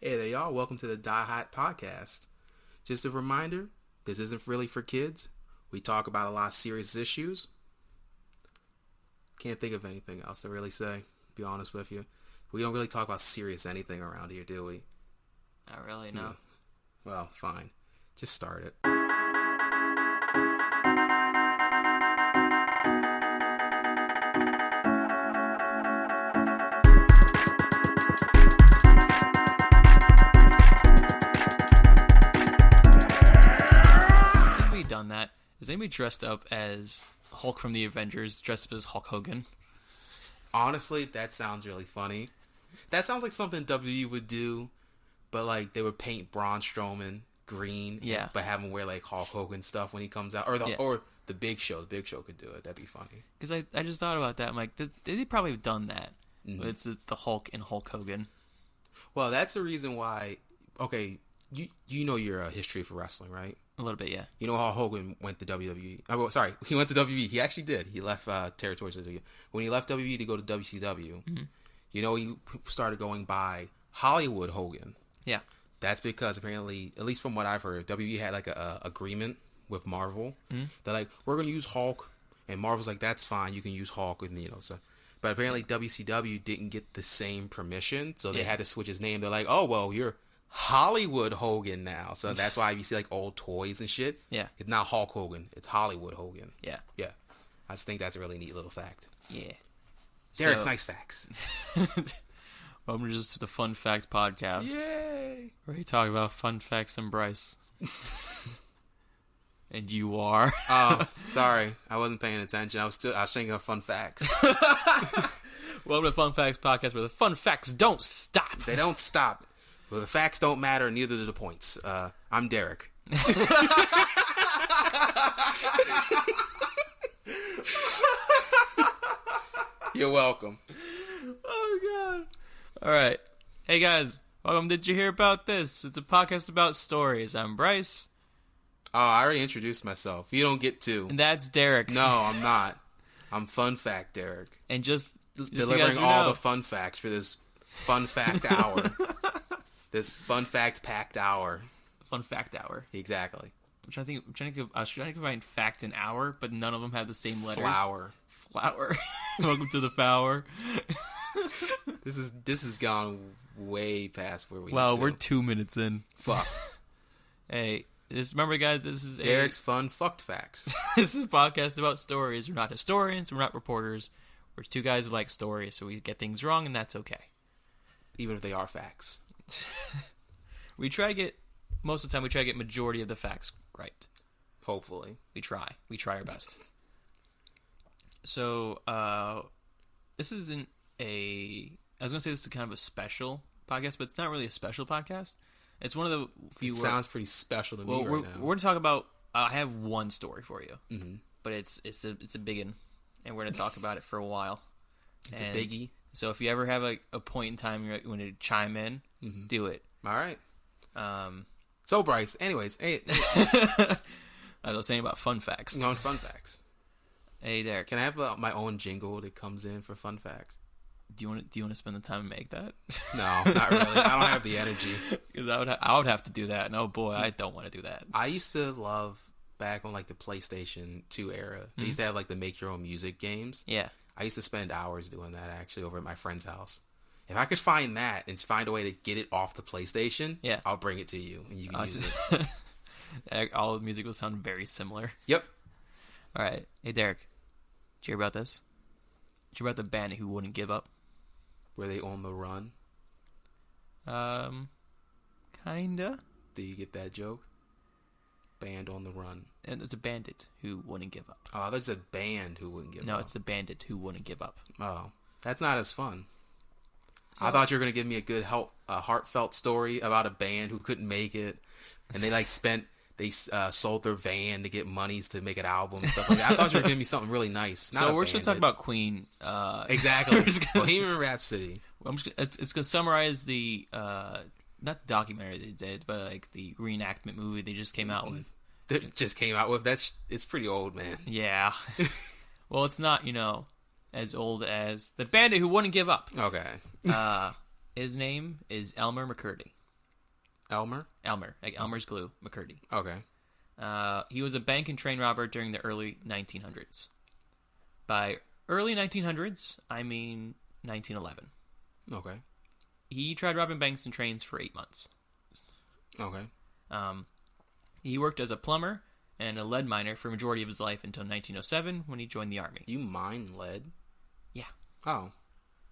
Hey there, y'all. Welcome to the DYHAT podcast. Just a reminder, this isn't really for kids. We talk about a lot of serious issues. Can't think of anything else to really say, to be honest with you. We don't really talk about serious anything around here, do we? Not really, no. Yeah. Well, fine. Just start it. Done that. Is anybody dressed up as Hulk from the Avengers, dressed up as Hulk Hogan? Honestly, that sounds really funny. That sounds like something WWE would do, but like they would paint Braun Strowman green, yeah, but have him wear like Hulk Hogan stuff when he comes out, or the Big Show. The Big Show could do it. That'd be funny. Because I just thought about that. I'm like, they probably have done that. Mm-hmm. It's the Hulk and Hulk Hogan. Well, that's the reason why. Okay, you know your history for wrestling, right? A little bit, yeah. You know how Hogan went to WWE? Oh, sorry, he went to WWE. He actually did. He left territory to WWE. When he left WWE to go to WCW, mm-hmm. You know, he started going by Hollywood Hogan. Yeah. That's because apparently, at least from what I've heard, WWE had like a agreement with Marvel. Mm-hmm. They're like, we're going to use Hulk. And Marvel's like, that's fine. You can use Hulk. And, you know, so. But apparently WCW didn't get the same permission. So they had to switch his name. They're like, oh, well, you're Hollywood Hogan now. So that's why you see like old toys and shit. Yeah. It's not Hulk Hogan. It's Hollywood Hogan. Yeah. Yeah. I just think that's a really neat little fact. Yeah. Derek's nice facts. Welcome to just the Fun Facts podcast. Yay! Where we talk about fun facts and Bryce. And you are. Oh, sorry. I wasn't paying attention. I was thinking of fun facts. Welcome to the Fun Facts podcast where the fun facts don't stop. They don't stop. Well, the facts don't matter, neither do the points. I'm Derek. You're welcome. Oh, God. All right. Hey, guys. Welcome. Did you hear about this? It's a podcast about stories. I'm Bryce. Oh, I already introduced myself. You don't get to. And that's Derek. No, I'm not. I'm Fun Fact Derek. And just delivering all the fun facts for this Fun Fact hour. This Fun Fact packed hour. Fun Fact hour. Exactly. I was trying to find fact and hour, but none of them have the same letters. Flower. Welcome to the flower. This has gone way past where we. Wow, we're 2 minutes in. Fuck. Hey, remember, guys, this is Derek's Fun Fucked Facts. This is a podcast about stories. We're not historians. We're not reporters. We're two guys who like stories, so we get things wrong, and that's okay. Even if they are facts. Most of the time, we try to get majority of the facts right. Hopefully. We try our best. So, this isn't I was going to say this is kind of a special podcast, but it's not really a special podcast. It's one of the few... It sounds pretty special to me right now. We're going to talk about... I have one story for you. Mm-hmm. But it's a big one, and we're going to talk about it for a while. It's a biggie. So if you ever have a point in time you want to chime in, do it. All right. So, Bryce, anyways. Hey. I was saying about fun facts. No, fun facts. Hey, Derek. Can I have my own jingle that comes in for fun facts? Do you want to spend the time and make that? No, not really. I don't have the energy. Because I would have to do that. And oh boy, I don't want to do that. I used to love back on like the PlayStation 2 era. They used to have like the make your own music games. Yeah. I used to spend hours doing that actually over at my friend's house. If I could find that and find a way to get it off the PlayStation, I'll bring it to you and you can use it. All the music will sound very similar. Yep. All right. Hey, Derek. Did you hear about this? Did you hear about the Bandit who wouldn't give up? Were they on the run? Kinda. Do you get that joke? Band on the run. And it's a bandit who wouldn't give up. Oh, there's a band who wouldn't give up. No, it's the bandit who wouldn't give up. Oh, that's not as fun. I thought you were going to give me a good, heartfelt story about a band who couldn't make it, and they sold their van to get monies to make an album and stuff like that. I thought you were giving me something really nice. So we're just going to talk about Queen. Exactly. Bohemian Rhapsody. It's going to summarize the, not the documentary they did, but like the reenactment movie they just came out with. It's pretty old, man. Yeah. Well, it's not, as old as the bandit who wouldn't give up. Okay. His name is Elmer McCurdy. Elmer? Elmer. Like Elmer's glue, McCurdy. Okay. He was a bank and train robber during the early 1900s. By early 1900s, I mean 1911. Okay. He tried robbing banks and trains for 8 months. Okay. He worked as a plumber and a lead miner for a majority of his life until 1907 when he joined the Army. You mine lead? Yeah. Oh.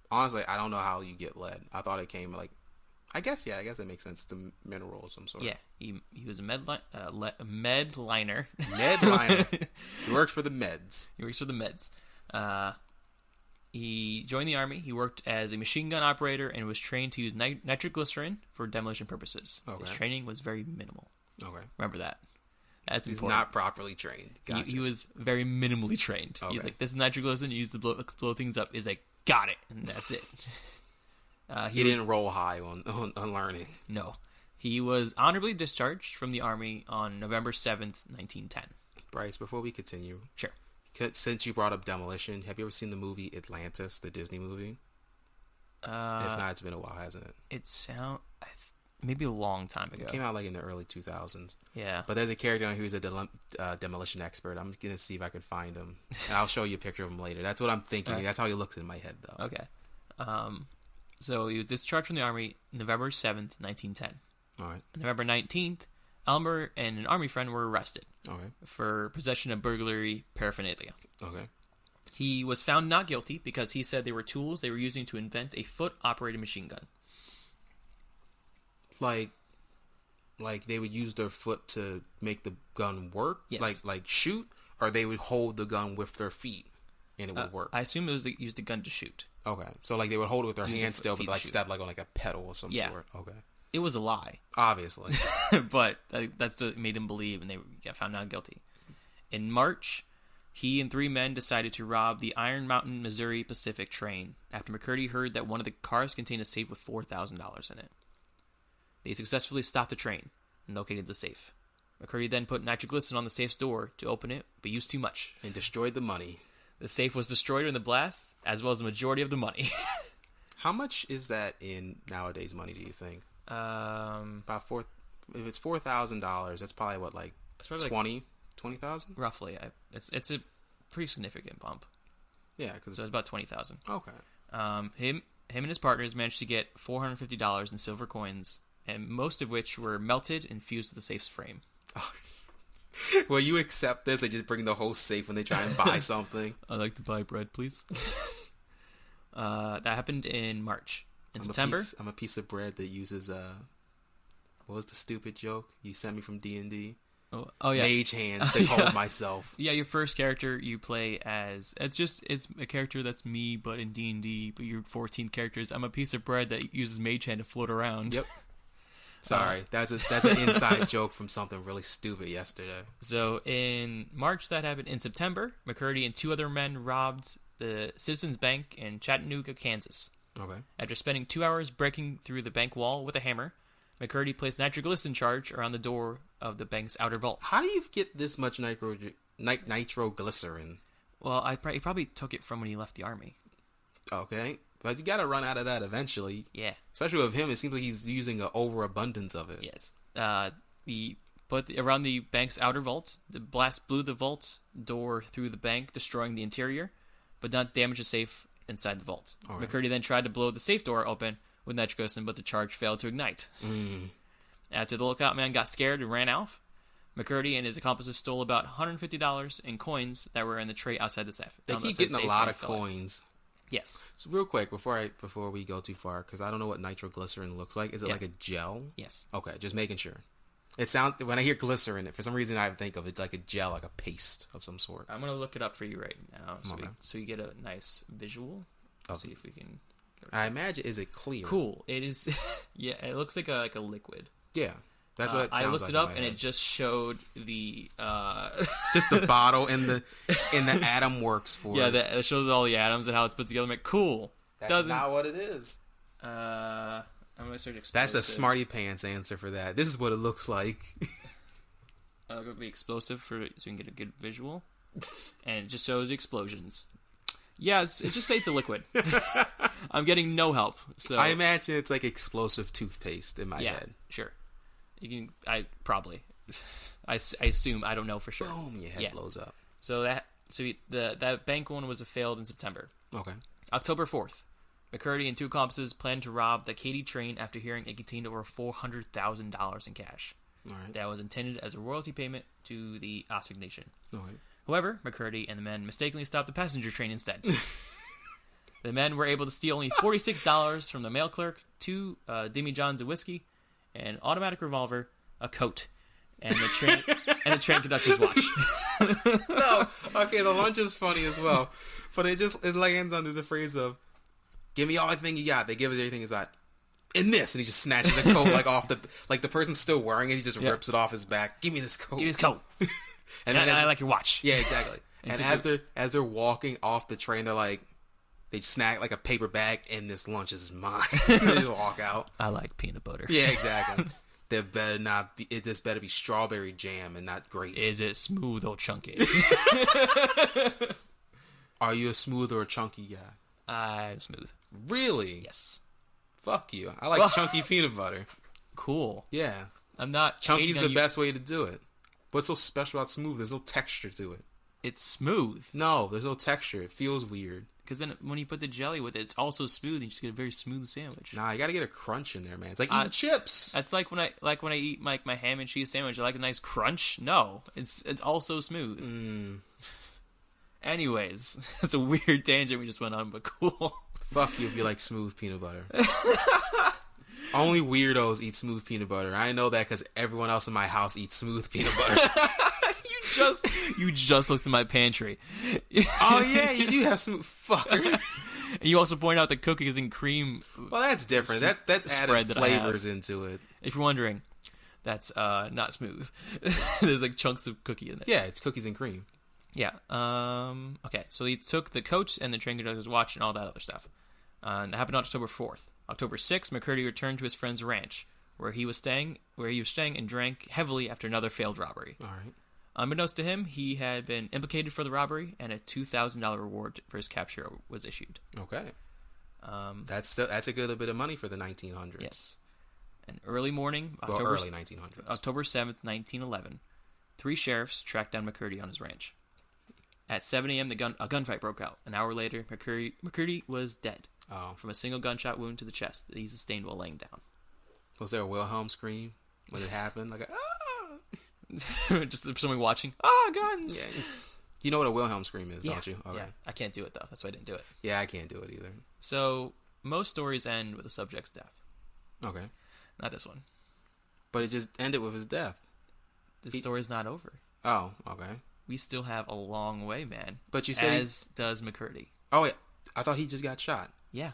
Honestly, I don't know how you get lead. I thought it came like... I guess it makes sense. It's a mineral of some sort. Yeah. He was a med liner. Med liner. He works for the meds. He works for the meds. He joined the Army. He worked as a machine gun operator and was trained to use nitroglycerin for demolition purposes. Okay. His training was very minimal. Okay. Remember that. That's He's important. not properly trained. Gotcha. He was very minimally trained. Okay. He's like, this is nitroglycerin, you use to blow things up. He's like, got it. And that's it. He didn't roll high on learning. No. He was honorably discharged from the Army on November 7th, 1910. Bryce, before we continue. Sure. Since you brought up demolition, have you ever seen the movie Atlantis, the Disney movie? If not, it's been a while, hasn't it? It maybe a long time ago. It came out like in the early 2000s. Yeah. But there's a character on who's a demolition expert. I'm going to see if I can find him. And I'll show you a picture of him later. That's what I'm thinking. Right. That's how he looks in my head, though. Okay. So he was discharged from the Army November 7th, 1910. All right. November 19th, Elmer and an Army friend were arrested. Okay. For possession of burglary paraphernalia. Okay. He was found not guilty because he said they were tools they were using to invent a foot-operated machine gun. Like they would use their foot to make the gun work? Yes. Like shoot? Or they would hold the gun with their feet and it would work? I assume it was use the gun to shoot. Okay. So like they would hold it with their hands still, but like shoot. step like on like a pedal or some sort. Okay. It was a lie. Obviously. But that's what made him believe, and they got found not guilty. In March, he and 3 men decided to rob the Iron Mountain, Missouri Pacific train after McCurdy heard that one of the cars contained a safe with $4,000 in it. They successfully stopped the train and located the safe. McCurdy then put nitroglycerin on the safe's door to open it, but used too much. And destroyed the money. The safe was destroyed in the blast, as well as the majority of the money. How much is that in nowadays money, do you think? About if it's $4,000, that's probably what, like, it's probably 20,000? Roughly. It's a pretty significant bump. Yeah, because so it's about 20,000. Okay. Him and his partners managed to get $450 in silver coins, and most of which were melted and fused with the safe's frame. Will you accept this? They just bring the whole safe when they try and buy something. I'd like to buy bread, please. That happened in March. In September, I'm a piece of bread that uses what was the stupid joke you sent me from D&D? Oh yeah, mage hands to hold myself. Yeah, your first character you play as it's a character that's me, but in D&D. But your 14th character is I'm a piece of bread that uses mage hand to float around. Yep. Sorry, that's an inside joke from something really stupid yesterday. So in March that happened. In September, McCurdy and 2 other men robbed the Citizens Bank in Chattanooga, Kansas. Okay. After spending 2 hours breaking through the bank wall with a hammer, McCurdy placed nitroglycerin charge around the door of the bank's outer vault. How do you get this much nitroglycerin? Well, he probably took it from when he left the Army. Okay. But you got to run out of that eventually. Yeah. Especially with him, it seems like he's using an overabundance of it. Yes. Around the bank's outer vault, the blast blew the vault door through the bank, destroying the interior, but not damage the safe inside the vault. Right. McCurdy then tried to blow the safe door open with nitroglycerin, but the charge failed to ignite. After the lookout man got scared and ran off, McCurdy and his accomplices stole about $150 in coins that were in the tray outside the safe. They keep getting a lot of coins. Yes. So real quick, before we go too far, because I don't know what nitroglycerin looks like. Is it like a gel? Yes. Okay, just making sure. It sounds, when I hear glycerin, for some reason I think of it like a gel, like a paste of some sort. I'm going to look it up for you right now so you get a nice visual. See if we can... I imagine, is it clear? Cool. It is, yeah, it looks like a liquid. Yeah. That's what it sounds like. I looked it up and it just showed the... just the bottle and the atom works for it. Yeah, it shows all the atoms and how it's put together. I'm like, cool. That's not what it is. I'm going to search explosive. That's the smarty pants answer for that. This is what it looks like. I'll go the explosive so you can get a good visual. And it just shows the explosions. Yeah, it just says it's a liquid. I'm getting no help. So I imagine it's like explosive toothpaste in my head. Sure. I probably. I assume. I don't know for sure. Boom, your head blows up. So that bank one was failed in September. Okay. October 4th, McCurdy and two accomplices planned to rob the Katy train after hearing it contained over $400,000 in cash. All right. That was intended as a royalty payment to the Osage Nation. All right. However, McCurdy and the men mistakenly stopped the passenger train instead. The men were able to steal only $46 from the mail clerk, two demijohns of whiskey, an automatic revolver, a coat, and the train conductor's watch. No, okay, the lunch is funny as well, but it lands under the phrase of, "Give me everything you got." They give it everything he's got. In this, and he just snatches the coat off the person's still wearing it. He just rips it off his back. Give me this coat. Give me this coat. And I like your watch. Yeah, exactly. And as they're walking off the train, they snag like a paper bag, and this lunch is mine. They walk out. I like peanut butter. Yeah, exactly. This better be strawberry jam and not grape. Is it smooth or chunky? Are you a smooth or a chunky guy? I'm smooth. Really? Yes. Fuck you. I like chunky peanut butter. Cool. Yeah. I'm not. Chunky's the best way to do it. What's so special about smooth? There's no texture to it. It's smooth. No, there's no texture. It feels weird. Because then when you put the jelly with it, it's also smooth, and you just get a very smooth sandwich. Nah, you gotta get a crunch in there, man. It's like eating chips. That's like when I eat my ham and cheese sandwich. I like a nice crunch. No, it's also smooth. Anyways, that's a weird tangent we just went on, but cool. Fuck you if you like smooth peanut butter. Only weirdos eat smooth peanut butter. I know that because everyone else in my house eats smooth peanut butter. You just looked in my pantry. Oh yeah, you do have smooth fucker. And you also point out the cookies and cream. Well, that's different. That's added flavors into it. If you're wondering, that's not smooth. There's like chunks of cookie in it. Yeah, it's cookies and cream. Yeah. Okay. So he took the coach and the train conductor's watch and all that other stuff. And that happened on October 4th. October 6th, McCurdy returned to his friend's ranch, where he was staying and drank heavily after another failed robbery. All right. Unbeknownst to him, he had been implicated for the robbery, and a $2,000 reward for his capture was issued. Okay. That's a good bit of money for the 1900s. Yes. An early morning, early 1900s. October 7th, 1911, 3 sheriffs tracked down McCurdy on his ranch. At 7 a.m., a gunfight broke out. An hour later, McCurdy was dead from a single gunshot wound to the chest that he sustained while laying down. Was there a Wilhelm scream when it happened? Like just someone watching. Guns! Yeah. You know what a Wilhelm scream is, don't you? Okay. Yeah. I can't do it, though. That's why I didn't do it. Yeah, I can't do it either. So, most stories end with the subject's death. Okay. Not this one. But it just ended with his death. The story's not over. Oh, okay. We still have a long way, man. But you said As does McCurdy. Oh, yeah. I thought he just got shot. Yeah.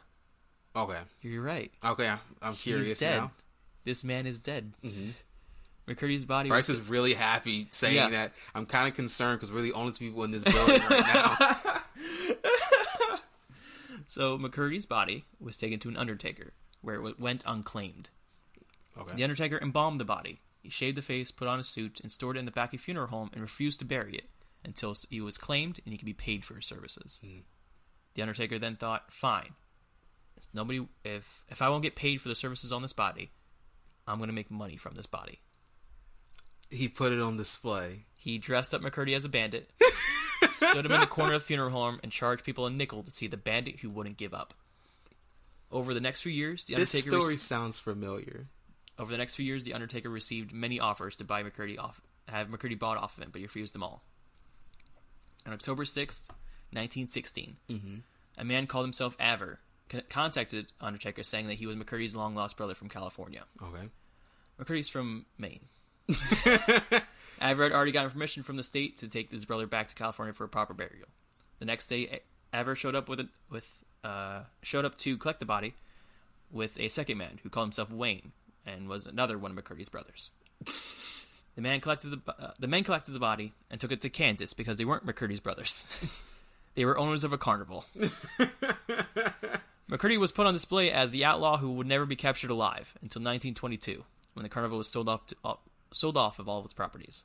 Okay. You're right. Okay, I'm curious He's dead. now. This man is dead. Mm-hmm. McCurdy's body Bryce is really happy saying that. I'm kind of concerned because we're the only two people in this building right now. So McCurdy's body was taken to an undertaker, where it went unclaimed. Okay. The undertaker embalmed the body. He shaved the face, put on a suit, and stored it in the back of a funeral home and refused to bury it until he was claimed and he could be paid for his services. The undertaker then thought, fine, if I won't get paid for the services on this body, I'm going to make money from this body. He put it on display. He dressed up McCurdy as a bandit, stood him in the corner of the funeral home, and charged people a nickel to see the bandit who wouldn't give up. Over the next few years, the Undertaker... This story sounds familiar. Over the next few years, the Undertaker received many offers to buy McCurdy off, have McCurdy bought off of him, but he refused them all. On October 6th, 1916, a man called himself Aver contacted Undertaker saying that he was McCurdy's long-lost brother from California. Okay. McCurdy's from Maine. Aver had already gotten permission from the state to take his brother back to California for a proper burial. The next day, Aver showed up to collect the body with a second man who called himself Wayne and was another one of McCurdy's brothers. The men collected the body and took it to Kansas because they weren't McCurdy's brothers. They were owners of a carnival. McCurdy was put on display as the outlaw who would never be captured alive until 1922, when the carnival was sold off of all of its properties.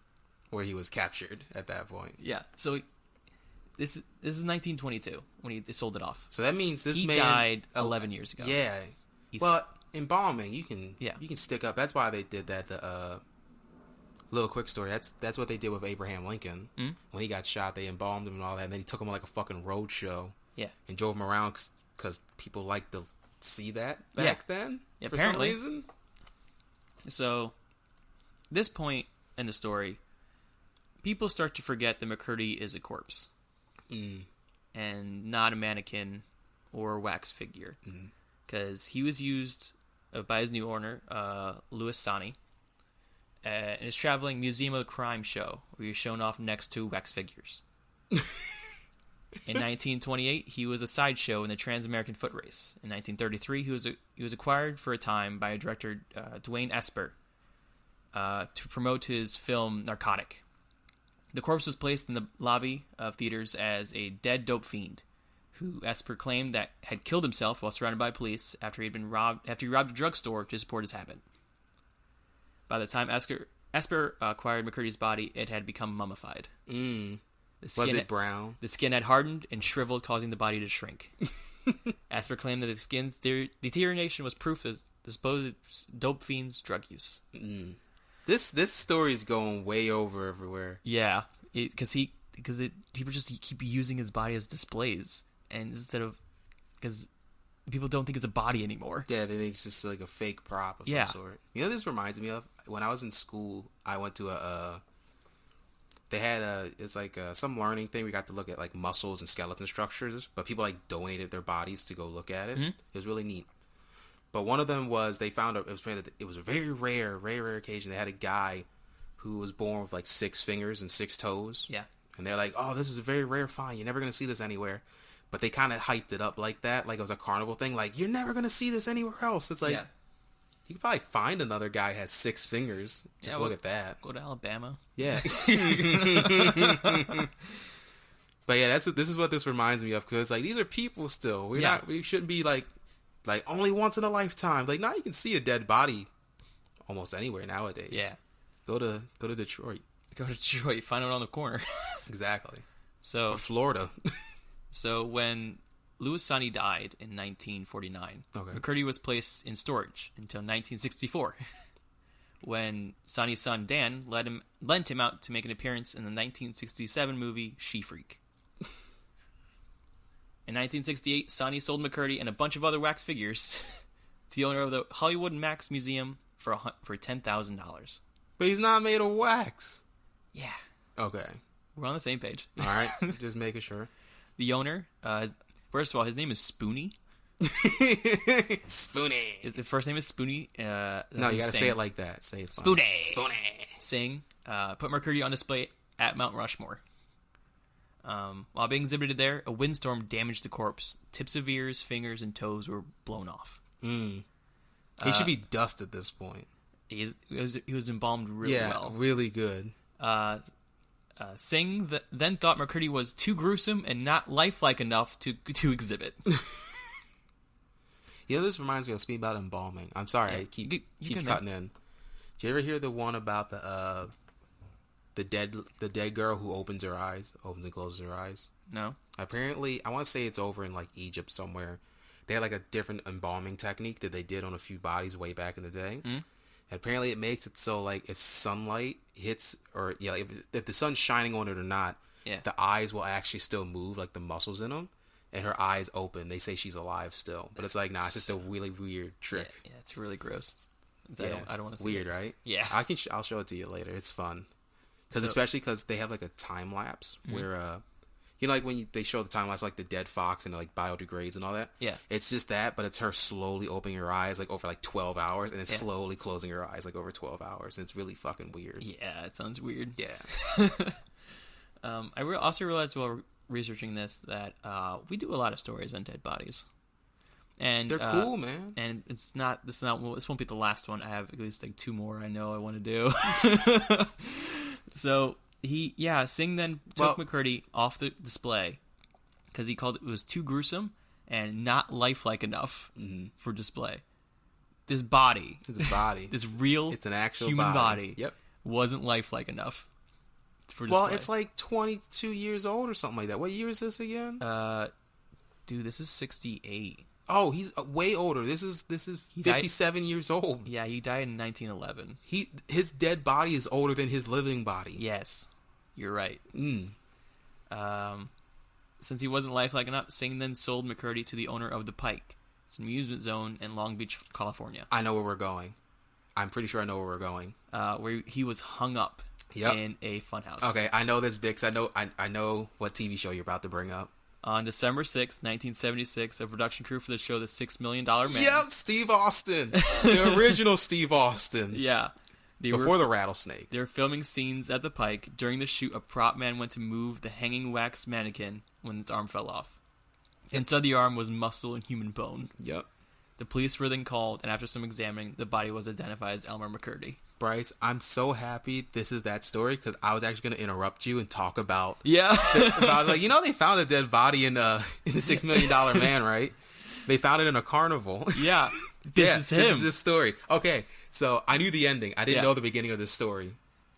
Where he was captured at that point. Yeah. So this is 1922 when they sold it off. So that means he died 11 years ago. Yeah. embalming, you can stick up. That's why they did that. The little quick story. That's what they did with Abraham Lincoln when he got shot. They embalmed him and all that, and then he took him on like a fucking road show. Yeah, and drove him around because people liked to see that back then for apparently. Some reason. So, this point in the story, people start to forget that McCurdy is a corpse and not a mannequin or a wax figure, because he was used by his new owner, Louis Sani, in his traveling Museum of the Crime show, where he was shown off next to wax figures. In 1928, he was a sideshow in the Trans-American Foot Race. In 1933, he was acquired for a time by director Dwayne Esper to promote his film Narcotic. The corpse was placed in the lobby of theaters as a dead dope fiend, who Esper claimed that had killed himself while surrounded by police after he robbed a drugstore to support his habit. By the time Esper acquired McCurdy's body, it had become mummified. Was it brown? The skin had hardened and shriveled, causing the body to shrink. Esper claimed that the skin's deterioration was proof of the supposed dope fiend's drug use. This story's going way over everywhere. Yeah, because people just keep using his body as displays, and because people don't think it's a body anymore. Yeah, they think it's just like a fake prop of some sort. You know, this reminds me of when I was in school. I went to they had some learning thing. We got to look at like muscles and skeleton structures, but people like donated their bodies to go look at it. It was really neat. But one of them was it was a very rare occasion. They had a guy who was born with like 6 fingers and 6 toes. Yeah. And they're like, oh, this is a very rare find. You're never going to see this anywhere. But they kind of hyped it up like that, like it was a carnival thing. Like, you're never going to see this anywhere else. It's like, you could probably find another guy who has 6 fingers. Just look at that. Go to Alabama. Yeah. But yeah, this is what this reminds me of, because like these are people still. We shouldn't be like only once in a lifetime. Like, now you can see a dead body almost anywhere nowadays. Yeah. Go to Detroit. Go to Detroit. Find it on the corner. Exactly. Or Florida. So when Louis Sani died in 1949, McCurdy was placed in storage until 1964, when Sani's son Dan lent him out to make an appearance in the 1967 movie She Freak. In 1968, Sani sold McCurdy and a bunch of other wax figures to the owner of the Hollywood Max Museum for $10,000. But he's not made of wax. Yeah. Okay. We're on the same page. All right. Just making sure. The owner, first of all, his name is Spoonie. Spoonie. His first name is Spoonie. No, you gotta say it like that. Say it. Spoonie. Singh put McCurdy on display at Mount Rushmore. While being exhibited there, a windstorm damaged the corpse. Tips of ears, fingers, and toes were blown off. He should be dust at this point. He was embalmed really well. Yeah, really good. Singh then thought McCurdy was too gruesome and not lifelike enough to exhibit. You know, this reminds me of speaking about embalming. I'm sorry, I keep cutting in. Did you ever hear the one about the dead girl who opens and closes her eyes? No. Apparently, I want to say it's over in like Egypt somewhere. They had like a different embalming technique that they did on a few bodies way back in the day. And apparently it makes it so like if sunlight hits, or if the sun's shining on it or not, the eyes will actually still move, like the muscles in them, and her eyes open. They say she's alive still, but it's like, nah, it's just a really weird trick. Yeah, it's really gross. I don't want to see weird, it. Right? Yeah, I'll show it to you later. It's fun especially because they have like a time lapse where like when they show the time lapse, like the dead fox and it like biodegrades and all that. Yeah, it's just that, but it's her slowly opening her eyes like over like 12 hours, and then slowly closing her eyes like over 12 hours, and it's really fucking weird. Yeah, it sounds weird. Yeah. I also realized while researching this that we do a lot of stories on dead bodies, and they're cool, man. And this won't be the last one. I have at least like 2 more I know I want to do. So Singh then took McCurdy off the display because he called it was too gruesome and not lifelike enough for display. This body, this real, it's an actual human body. Yep, wasn't lifelike enough for display. Well, it's like 22 years old or something like that. What year is this again? Dude, this is 68. Oh, he's way older. This is 57 years old. Yeah, he died in 1911. His dead body is older than his living body. Yes, you're right. Since he wasn't lifelike enough, Singh then sold McCurdy to the owner of the Pike. It's an amusement zone in Long Beach, California. I know where we're going. I'm pretty sure I know where we're going. Where he was hung up in a funhouse. Okay, I know this bit because I know what TV show you're about to bring up. On December 6th, 1976, a production crew for the show The $6 Million Man. Yep, Steve Austin. The original Steve Austin. Yeah. Before the rattlesnake. They were filming scenes at the Pike. During the shoot, a prop man went to move the hanging wax mannequin when its arm fell off. Inside the arm was muscle and human bone. Yep. The police were then called, and after some examining, the body was identified as Elmer McCurdy. Bryce, I'm so happy this is that story because I was actually going to interrupt you and talk about about they found a dead body in the $6 Million Man, right? They found it in a carnival. Yeah, this is him. This is this story. Okay, so I knew the ending. I didn't know the beginning of this story.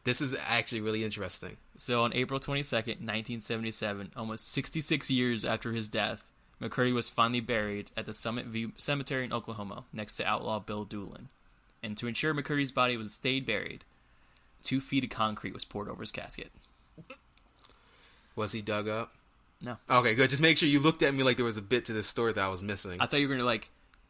This is actually really interesting. So on April 22nd, 1977, almost 66 years after his death, McCurdy was finally buried at the Summit View Cemetery in Oklahoma, next to outlaw Bill Doolin. And to ensure McCurdy's body stayed buried, 2 feet of concrete was poured over his casket. Was he dug up? No. Okay, good. Just make sure you looked at me like there was a bit to this story that I was missing. I thought you were going to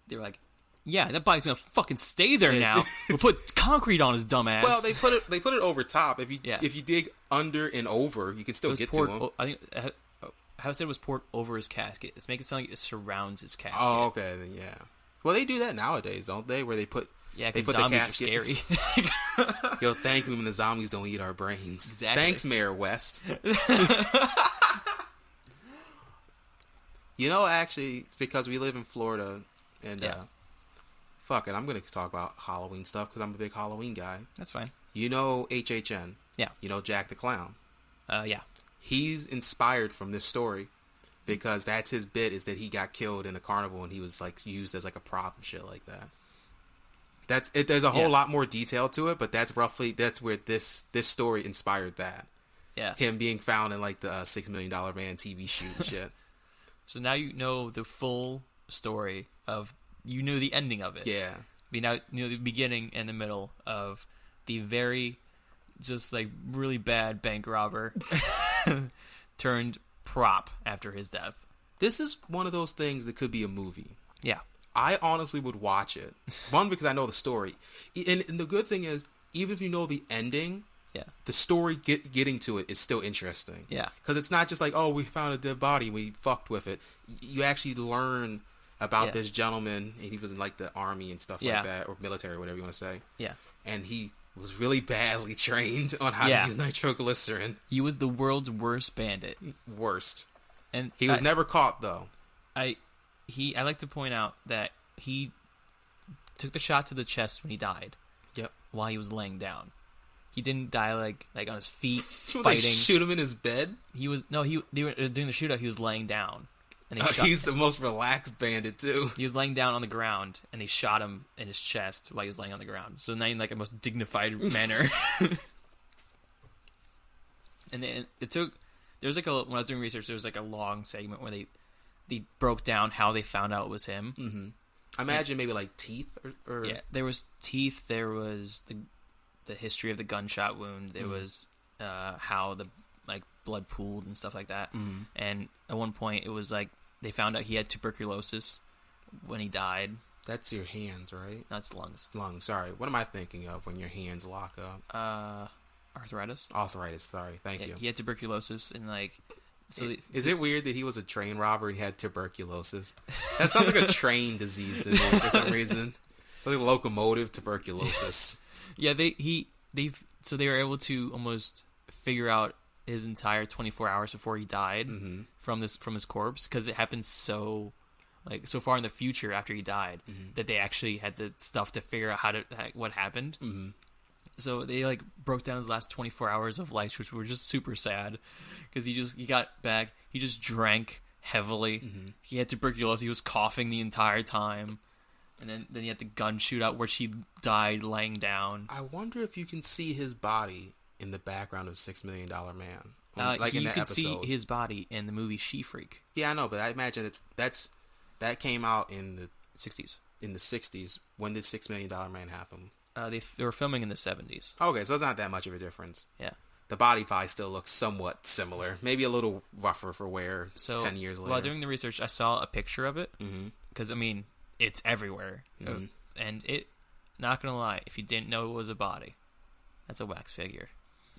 they were like, yeah, that body's going to fucking stay there now. We'll put concrete on his dumb ass. Well, they put it over top. If you dig under and over, you can still get to him. I think how it said it was poured over his casket. It's making it sound like it surrounds his casket. Oh, okay, then yeah. Well, they do that nowadays, don't they? Where they put because zombies are scary. Yo, thank them when the zombies don't eat our brains. Exactly. Thanks, Mayor West. Actually, it's because we live in Florida, and fuck it, I'm gonna talk about Halloween stuff because I'm a big Halloween guy. That's fine. You know HHN? Yeah. You know Jack the Clown? Yeah. He's inspired from this story because that's his bit, is that he got killed in a carnival and he was used as a prop and shit like that. That's it. There's a whole lot more detail to it, but that's where this story inspired that. Yeah. Him being found in the $6 Million Man TV shoot and shit. So now you know the full story of, the ending of it. Yeah. You now know the beginning and the middle of the very really bad bank robber turned prop after his death. This is one of those things that could be a movie. Yeah. I honestly would watch it. One, because I know the story. And the good thing is, even if you know the ending, the story getting to it is still interesting. Yeah. Because it's not just we found a dead body, we fucked with it. You actually learn about this gentleman, and he was in the army and stuff like that, or military, whatever you want to say. Yeah. And he was really badly trained on how to use nitroglycerin. He was the world's worst bandit. Worst. And he was never caught, though. I like to point out that he took the shot to the chest when he died. Yep. While he was laying down. He didn't die on his feet fighting. They shoot him in his bed? They were doing the shootout. He was laying down. And he's the most relaxed bandit, too. He was laying down on the ground, and they shot him in his chest while he was laying on the ground. So now in a most dignified manner. And then there was when I was doing research, there was a long segment where they broke down how they found out it was him. Mm-hmm. I imagine maybe teeth or... Yeah, there was teeth, there was the history of the gunshot wound, there was how the blood pooled and stuff like that. Mm-hmm. And at one point it was they found out he had tuberculosis when he died. That's your hands, right? That's lungs. Lungs, sorry. What am I thinking of when your hands lock up? Arthritis. Arthritis, sorry. Thank you. He had tuberculosis and is it weird that he was a train robber and he had tuberculosis? That sounds like a train disease to me for some reason. Locomotive tuberculosis. Yeah, they were able to almost figure out his entire 24 hours before he died from his corpse, because it happened so far in the future after he died that they actually had the stuff to figure out what happened. Mm-hmm. So they broke down his last 24 hours of life, which were just super sad, because he got back, he just drank heavily. Mm-hmm. He had tuberculosis. He was coughing the entire time. And then he had the gun shootout where she died laying down. I wonder if you can see his body in the background of $6 Million Man. You can see his body in the movie She Freak. Yeah, I know, but I imagine that's That came out in the 60s. In the 60s. When did $6 Million Man happen? They were filming in the 70s. Okay, so it's not that much of a difference. Yeah. The body probably still looks somewhat similar. Maybe a little rougher for wear 10 years later. While doing the research, I saw a picture of it. Because, I mean, it's everywhere. And it, not going to lie, if you didn't know it was a body, that's a wax figure.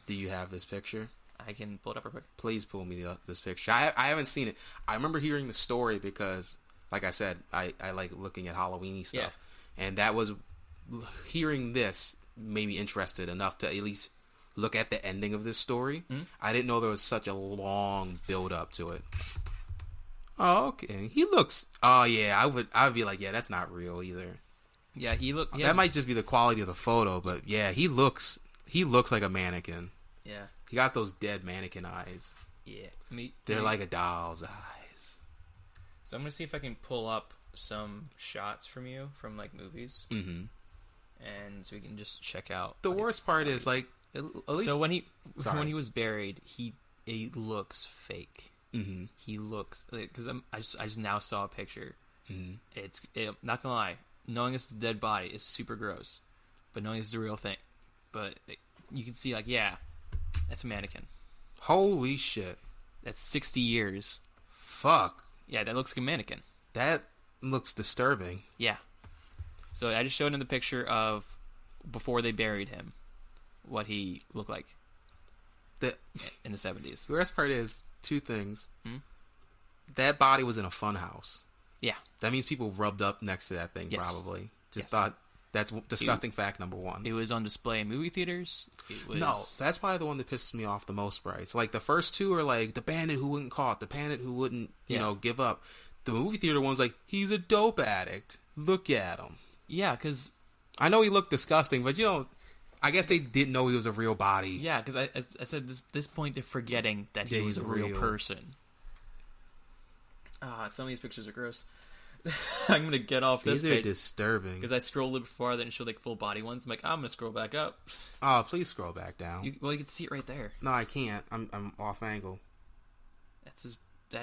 Do you have this picture? I can pull it up real quick. Please pull me this picture. I haven't seen it. I remember hearing the story because, like I said, I like looking at Halloween-y stuff. Yeah. And that was... Hearing this made me interested enough to at least look at the ending of this story. I didn't know there was such a long build up to it. Oh, okay. He looks... Oh, yeah. I would be like, yeah, that's not real either. Yeah, that might just be the quality of the photo, but yeah, he looks like a mannequin. Yeah. He got those dead mannequin eyes. Yeah. They're like a doll's eyes. So I'm going to see if I can pull up some shots from you from, like, movies. And so we can just check out. The worst part is, like, at least... So when he was buried, he looks fake. He looks... Because I just now saw a picture. Not gonna lie, knowing it's a dead body is super gross. But knowing it's a real thing. But you can see, like, yeah, that's a mannequin. Holy shit. That's 60 years. Fuck. Yeah, that looks like a mannequin. That looks disturbing. Yeah. So I just showed him the picture of before they buried him, what he looked like in the 70s. The worst part is two things. That body was in a fun house. Yeah. That means people rubbed up next to that thing, probably. Thought that's disgusting fact number one. It was on display in movie theaters. No, that's probably the one that pisses me off the most, Bryce. Like, the first two are like, the bandit who wouldn't caught, the bandit who wouldn't, you know, give up. The movie theater one's like, he's a dope addict. Look at him. Yeah, because... I know he looked disgusting, but, you know, I guess they didn't know he was a real body. Yeah, because I said, this point, they're forgetting that he was a real person. Some of these pictures are gross. I'm going to get off this page. These are disturbing. Because I scrolled a little bit farther and showed, like, full body ones. I'm like, I'm going to scroll back up. Oh, please scroll back down. You can see it right there. No, I can't. I'm off angle. That's his...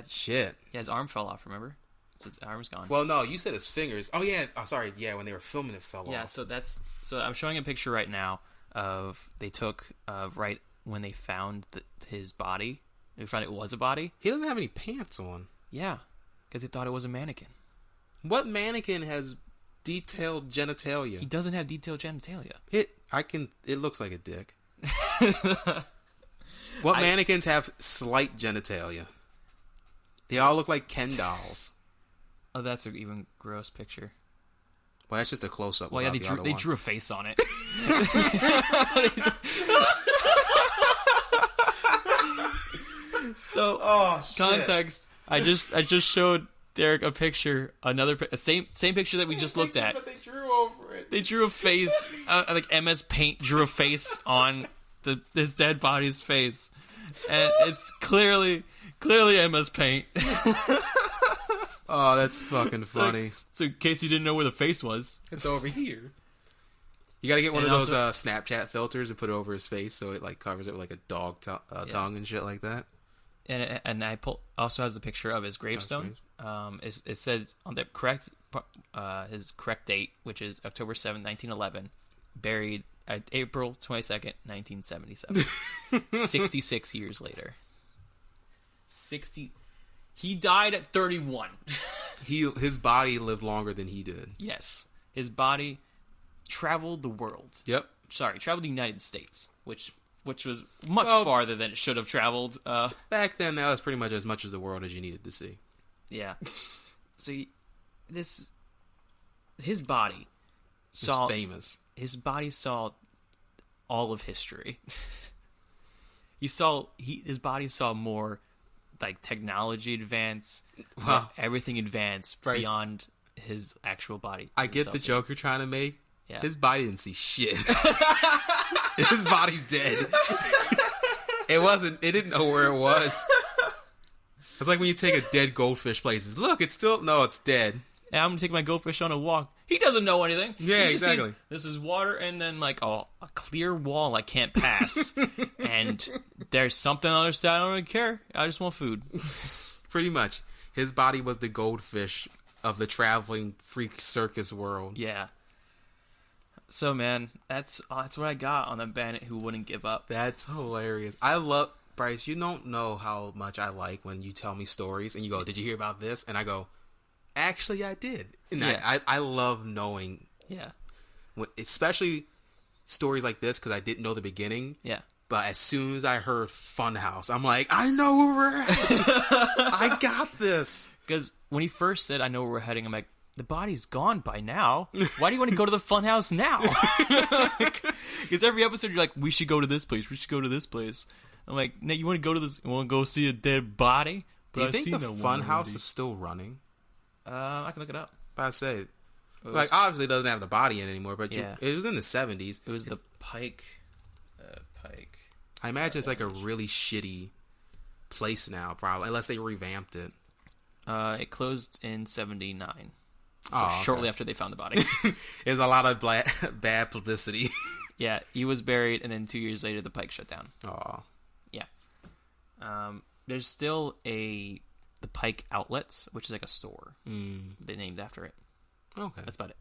Shit. Yeah, his arm fell off, remember? So his arm's gone. Well, no, you said his fingers. Oh, yeah. Oh, sorry. Yeah, when they were filming, it fell off. Yeah, so I'm showing a picture right now of... They took... right when they found his body. They found it was a body. He doesn't have any pants on. Yeah, because they thought it was a mannequin. What mannequin has detailed genitalia? He doesn't have detailed genitalia. It looks like a dick. What mannequins have slight genitalia? They all look like Ken dolls. Oh, that's an even gross picture. Well, that's just a close-up. Well, yeah, they drew a face on it. So, context. I just showed Derek a picture, same picture that we just looked at. But they drew over it. They drew a face, like MS Paint drew a face on this dead body's face, and it's clearly MS Paint. Oh, that's fucking funny. So in case you didn't know where the face was, it's over here. You gotta get one of those Snapchat filters and put it over his face so it like covers it with like a dog tongue and shit like that. And also has the picture of his gravestone. It says on the correct his correct date, which is October 7th, 1911, buried at April 22nd, 1977. 66 years later. He died at 31. His body lived longer than he did. Yes. His body traveled the world. Yep. Sorry, traveled the United States, which was much farther than it should have traveled. Back then, that was pretty much as the world as you needed to see. Yeah. So his body saw... famous. His body saw all of history. His body saw more... like technology advance, everything advance beyond his actual body. I get the joke you're trying to make. Yeah. His body didn't see shit. His body's dead. It didn't know where it was. It's like when you take a dead goldfish places. Look, it's dead. Yeah, I'm gonna take my goldfish on a walk. He doesn't know anything. Yeah, exactly. Sees, this is water, and then like a clear wall I can't pass, and there's something on the other side. I don't really care. I just want food. Pretty much, his body was the goldfish of the traveling freak circus world. Yeah. So, man, that's what I got on the Bandit who wouldn't give up. That's hilarious. I love... Bryce, you don't know how much I like when you tell me stories and you go, did you hear about this? And I go, actually, I did. And Yeah. I love knowing... Yeah. Especially stories like this, because I didn't know the beginning. Yeah. But as soon as I heard Funhouse, I'm like, I know where we're at. I got this. Because when he first said, I know where we're heading, I'm like, the body's gone by now. Why do you want to go to the Funhouse now? Because every episode you're like, we should go to this place. We should go to this place. I'm like, Nate, you want to go to this? You want to go see a dead body? Do you think the Funhouse is still running? I can look it up. But I say, like, obviously it doesn't have the body in it anymore, but Yeah. it was in the 70s. It was the Pike. I imagine it's like a really shitty place now, probably, unless they revamped it. It closed in 79. So Oh, okay. shortly after they found the body. There's a lot of bad publicity. Yeah, he was buried, and then 2 years later, the Pike shut down. Aw. Yeah. There's still the Pike Outlets, which is like a store. They named after it. Okay. That's about it.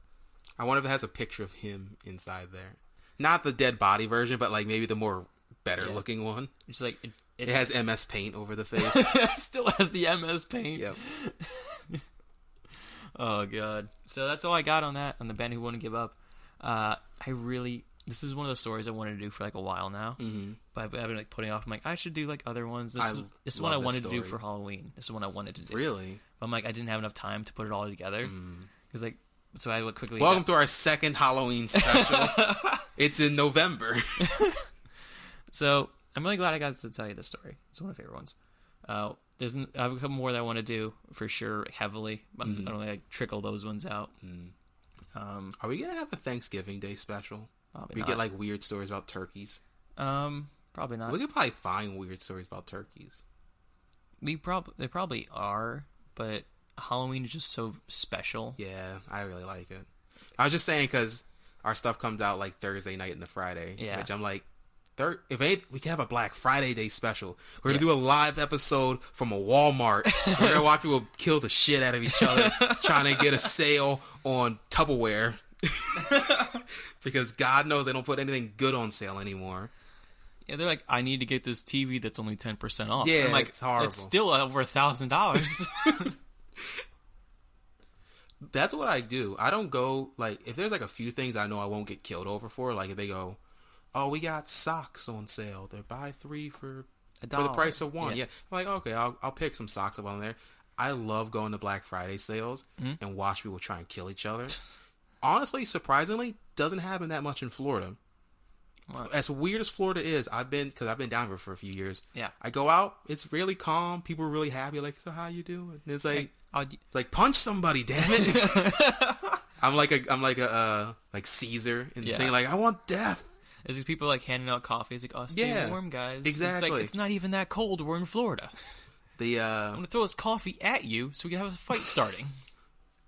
I wonder if it has a picture of him inside there. Not the dead body version, but like maybe the more better looking one. It's like It has MS Paint over the face. it still has the MS Paint. Yep. Oh god. So that's all I got on that, on the Bandit who wouldn't give up. This is one of the stories I wanted to do for like a while now. But I've been like putting off. I'm like, I should do like other ones. This is one I wanted to do for Halloween. This is one I wanted to do. Really? But I'm like, I didn't have enough time to put it all together. Because like, so I would quickly. Welcome to our second Halloween special. It's in November. So I'm really glad I got to tell you this story. It's one of my favorite ones. I have a couple more that I want to do for sure heavily. I'm only like trickle those ones out. Are we gonna have a Thanksgiving Day special? Probably We not. get like weird stories about turkeys. Probably not. We could probably find weird stories about turkeys. They probably are, but Halloween is just so special. Yeah, I really like it. I was just saying because our stuff comes out like Thursday night and the Friday. Yeah. Which I'm like, we can have a Black Friday Day special. We're gonna do a live episode from a Walmart. We're gonna watch people kill the shit out of each other trying to get a sale on Tupperware. Because God knows they don't put anything good on sale anymore. Yeah, they're like, I need to get this TV that's only 10% off. Yeah, I'm like, it's horrible. It's still over $1,000. That's what I do. I don't go, like, if there's like a few things I know I won't get killed over for, like if they go, oh, we got socks on sale. They're buy 3 for the price of 1. Yeah. I'm like, okay, I'll pick some socks up on there. I love going to Black Friday sales and watch people try and kill each other. Honestly, surprisingly, doesn't happen that much in Florida. What? As weird as Florida is, I've been down here for a few years. Yeah. I go out, it's really calm. People are really happy. Like, so how you doing? And it's like, Hey, it's like punch somebody, damn it. I'm like a Caesar and Yeah. thing. Like, I want death. There's these people like handing out coffee. It's like, oh, stay warm, guys. Exactly. It's like, it's not even that cold. We're in Florida. I'm gonna throw this coffee at you so we can have a fight starting.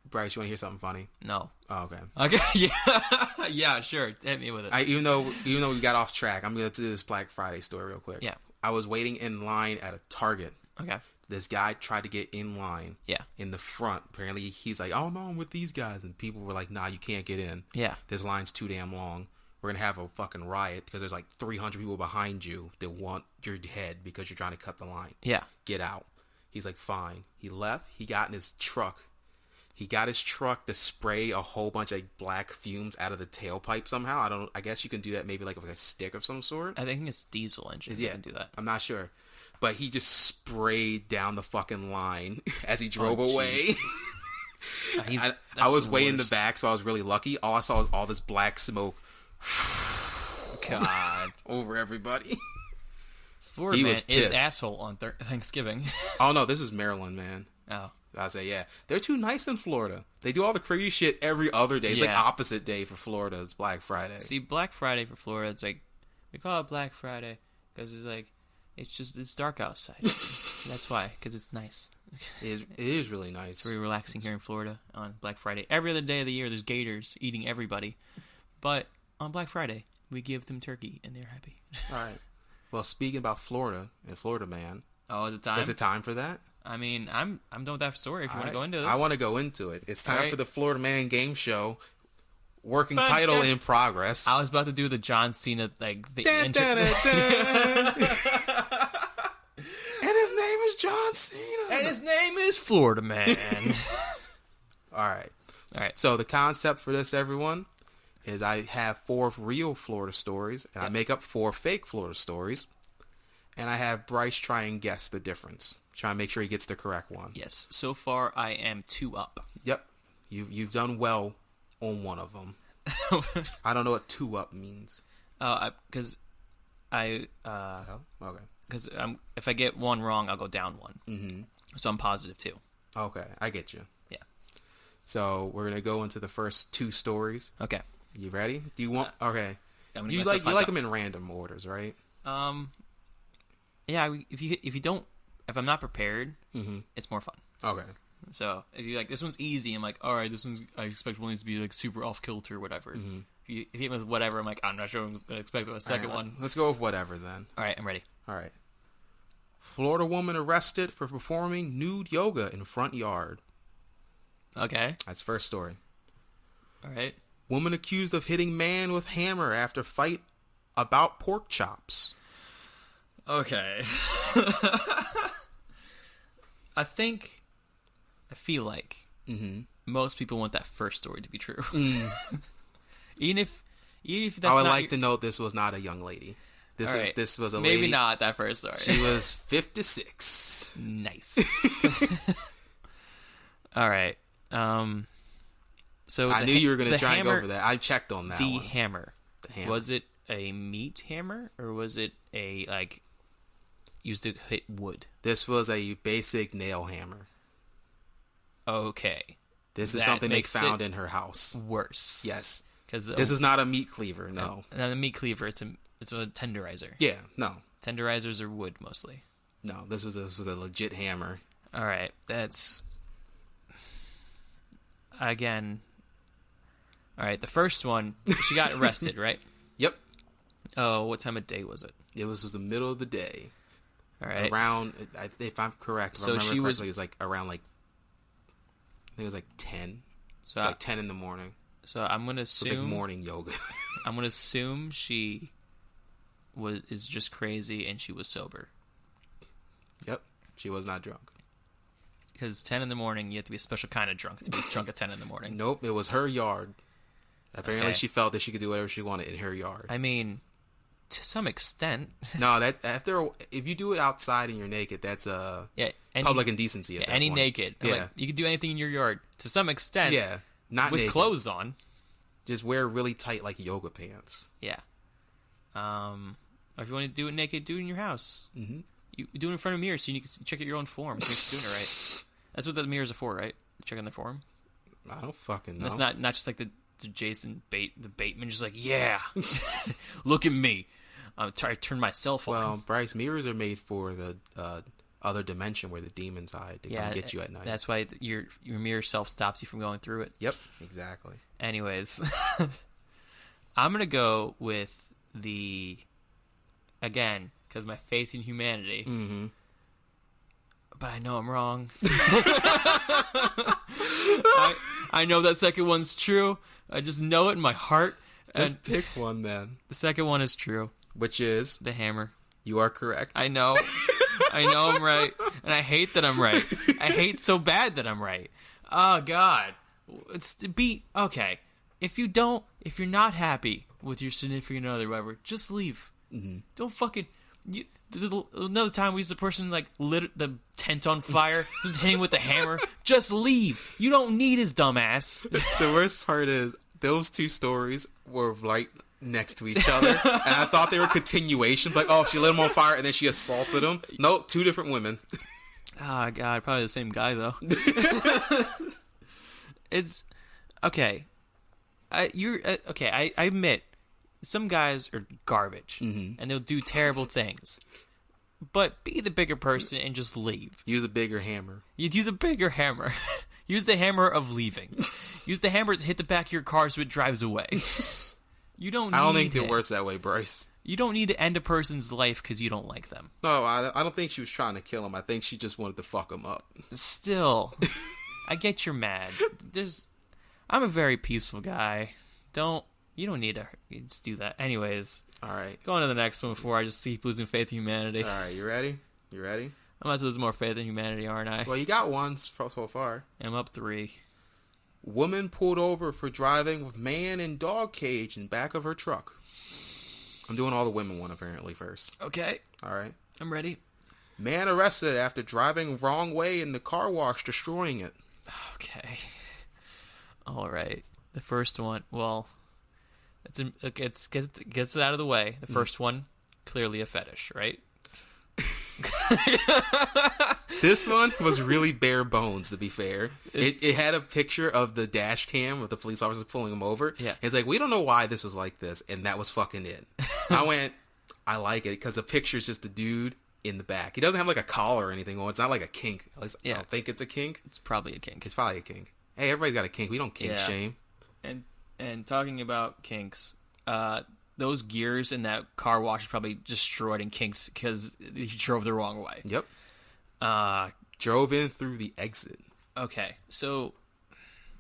Bryce, you want to hear something funny? No. Oh, okay. Okay. Yeah. Yeah. Sure. Hit me with it. Even though we got off track, I'm gonna do this Black Friday story real quick. Yeah. I was waiting in line at a Target. Okay. This guy tried to get in line. Yeah. In the front. Apparently, he's like, "Oh no, I'm with these guys," and people were like, "Nah, you can't get in. Yeah. This line's too damn long. We're gonna have a fucking riot because there's like 300 people behind you that want your head because you're trying to cut the line. Yeah. Get out." He's like, "Fine." He left. He got in his truck. He got his truck to spray a whole bunch of black fumes out of the tailpipe somehow. I guess you can do that maybe like with a stick of some sort. I think it's diesel engine. You can do that. I'm not sure. But he just sprayed down the fucking line as he drove away. I was way in the back, so I was really lucky. All I saw was all this black smoke God. over everybody. Florida man is asshole on Thanksgiving. Oh, no, this is Maryland, man. Oh. I say, yeah. They're too nice in Florida. They do all the crazy shit every other day. It's like opposite day for Florida. It's Black Friday. See, Black Friday for Florida, it's like, we call it Black Friday because it's like, it's dark outside. That's why, because it's nice. It is really nice. It's very relaxing here in Florida on Black Friday. Every other day of the year, there's gators eating everybody. But on Black Friday, we give them turkey, and they're happy. All right. Well, speaking about Florida and Florida Man. Oh, is it time? Is it time for that? I mean, I'm done with that story. If you want to go into this, I want to go into it. It's time for the Florida Man Game Show. Working But title in progress. I was about to do the John Cena And his name is John Cena. And his name is Florida Man. All right. So the concept for this, everyone, is I have 4 real Florida stories, and I make up 4 fake Florida stories, and I have Bryce try and guess the difference. Try and make sure he gets the correct one. Yes. So far, I am 2 up. Yep. You've done well on one of them. I don't know what 2 up means. Because okay. Because if I get one wrong, I'll go down 1. Mm-hmm. So I'm positive 2. Okay, I get you. Yeah. So we're gonna go into the first 2 stories. Okay. You ready? Do you want? Okay. You like them in random orders, right? Yeah. If I'm not prepared, it's more fun. Okay. So if you like, this one's easy. I'm like, all right, this one's. I expect one needs to be like super off kilter or whatever. Mm-hmm. If you hit me with whatever, I'm like, I'm not sure what I'm gonna expect with the second one. Let's go with whatever then. All right, I'm ready. All right. Florida woman arrested for performing nude yoga in front yard. Okay. That's first story. All right. Woman accused of hitting man with hammer after fight about pork chops. Okay. I feel like most people want that first story to be true. even if that's I would not like to note this was not a young lady. This was a lady. Maybe not that first story. She was 56. Nice. All right. So I knew you were going to try and go over that. I checked on that. The hammer. Was it a meat hammer or was it a used to hit wood? This was a basic nail hammer. Okay. This is something they found in her house. Worse. Yes. Because this is not a meat cleaver. No. Not a meat cleaver. It's a tenderizer. Yeah. No. Tenderizers are wood mostly. No. This was a legit hammer. All right. That's again. All right. The first one, she got arrested, right? Yep. Oh, what time of day was it? It was the middle of the day. All right. Around, if I'm correct, so she was. It was like around I think it was like 10. So like 10 in the morning. So I'm gonna assume it's like morning yoga. I'm gonna assume she is just crazy and she was sober. Yep, she was not drunk. Because 10 in the morning, you have to be a special kind of drunk to be drunk at 10 in the morning. Nope, it was her yard. Apparently, she felt that she could do whatever she wanted in her yard. I mean, to some extent. No, if you do it outside and you're naked, that's public indecency. At that point. Naked. Yeah, like, you can do anything in your yard to some extent. Yeah, not with naked. Clothes on. Just wear really tight yoga pants. Yeah. Or if you want to do it naked, do it in your house. Mm-hmm. You do it in front of mirrors so you can check out your own form. So you're doing it right. That's what the mirrors are for, right? Check on the form. I don't fucking know. That's not just like the Jason Bateman, just like, yeah, look at me. I'm trying to turn myself on. Well, Bryce, mirrors are made for the other dimension where the demons hide to come get you at night. That's why your mirror self stops you from going through it. Yep, exactly. Anyways, I'm gonna go with again, because my faith in humanity. Mm-hmm. But I know I'm wrong. I know that second one's true. I just know it in my heart. Just pick one then. The second one is true. Which is? The hammer. You are correct. I know. I know I'm right. And I hate that I'm right. I hate so bad that I'm right. Oh, God. It's the beat. Okay. If you're not happy with your significant other, whatever, just leave. Mm-hmm. Don't fucking... Another time we used a person lit the tent on fire, just hitting with a hammer. Just leave. You don't need his dumb ass. The worst part is those 2 stories were right next to each other, and I thought they were continuations. Like, oh, she lit him on fire and then she assaulted him. Nope, 2 different women. Oh God, probably the same guy though. It's okay. I admit. Some guys are garbage, and they'll do terrible things. But be the bigger person and just leave. Use a bigger hammer. You'd use a bigger hammer. Use the hammer of leaving. Use the hammer to hit the back of your car so it drives away. You don't need I don't think it works that way, Bryce. You don't need to end a person's life because you don't like them. No, I don't think she was trying to kill him. I think she just wanted to fuck him up. Still, I get you're mad. I'm a very peaceful guy. You don't need to just do that. Anyways. All right. Go on to the next one before I just keep losing faith in humanity. All right, you ready? I'm about to lose more faith in humanity, aren't I? Well, you got one so far. I'm up 3. Woman pulled over for driving with man in dog cage in back of her truck. I'm doing all the women one apparently first. Okay. All right. I'm ready. Man arrested after driving wrong way in the car wash, destroying it. Okay. All right. The first one, well, it gets it out of the way. The first one, clearly a fetish, right? This one was really bare bones, to be fair. It had a picture of the dash cam with the police officers pulling him over. Yeah. It's like, we don't know why this was like this, and that was fucking it. I like it, because the picture's just a dude in the back. He doesn't have like a collar or anything on. It's not like a kink. At least I don't think it's a kink. It's probably a kink. It's probably a kink. Hey, everybody's got a kink. We don't kink shame. And talking about kinks, those gears in that car wash is probably destroyed in kinks because he drove the wrong way. Yep. Drove in through the exit. Okay, so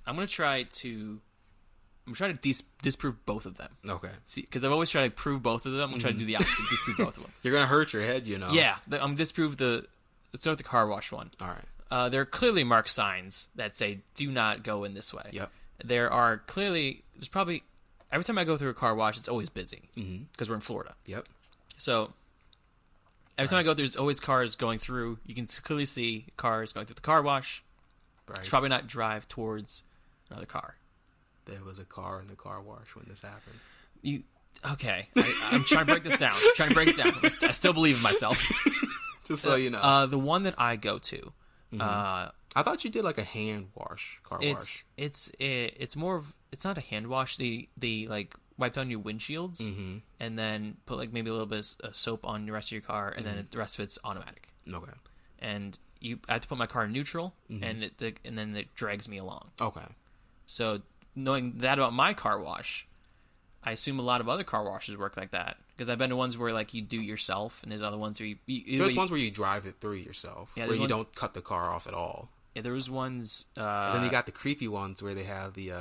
I'm gonna try to disprove both of them. Okay. See, because I've always tried to prove both of them. I'm gonna try to do the opposite, disprove both of them. You're gonna hurt your head, you know. Yeah, I'm gonna disprove Let's start with the car wash one. All right. There are clearly marked signs that say "Do not go in this way." Yep. There's probably every time I go through a car wash, it's always busy because we're in Florida. Yep. So every time I go, there's always cars going through. You can clearly see cars going through the car wash. Should probably not drive towards another car. There was a car in the car wash when this happened. Okay. I'm trying to break this down. I still believe in myself. Just so you know. The one that I go to. I thought you did like a hand wash, car wash. It's more of, it's not a hand wash. They like wipe down your windshields and then put like maybe a little bit of soap on the rest of your car, and then the rest of it's automatic. Okay. And I have to put my car in neutral, and then it drags me along. Okay. So knowing that about my car wash, I assume a lot of other car washes work like that. Because I've been to ones where like you do yourself, and there's other ones where there's ones where you drive it through yourself, where you don't cut the car off at all. Yeah, there was ones. And then you got the creepy ones where they have the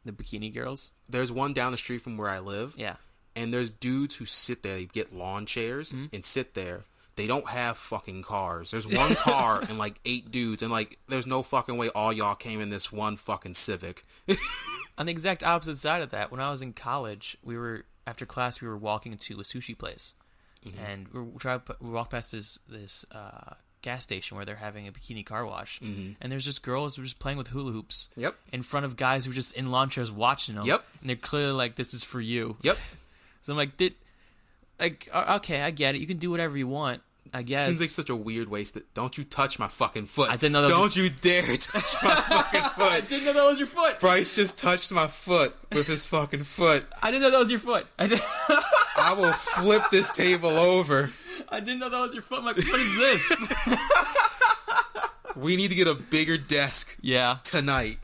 bikini girls. There's one down the street from where I live. Yeah. And there's dudes who sit there, they get lawn chairs and sit there. They don't have fucking cars. There's one car and like 8 dudes, and like there's no fucking way all y'all came in this one fucking Civic. On the exact opposite side of that, when I was in college, after class we were walking to a sushi place, and we walked past this gas station where they're having a bikini car wash, and there's just girls who are just playing with hula hoops. Yep. In front of guys who are just in lawn chairs watching them. Yep. And they're clearly like, "This is for you." Yep. So I'm like, okay, I get it. You can do whatever you want, I guess. Seems like such a weird waste. Don't you touch my fucking foot. I didn't know that Don't you dare touch my fucking foot. I didn't know that was your foot. Bryce just touched my foot with his fucking foot. I didn't know that was your foot. I will flip this table over. I didn't know that was your foot. I'm like, what is this? We need to get a bigger desk. Yeah. Tonight.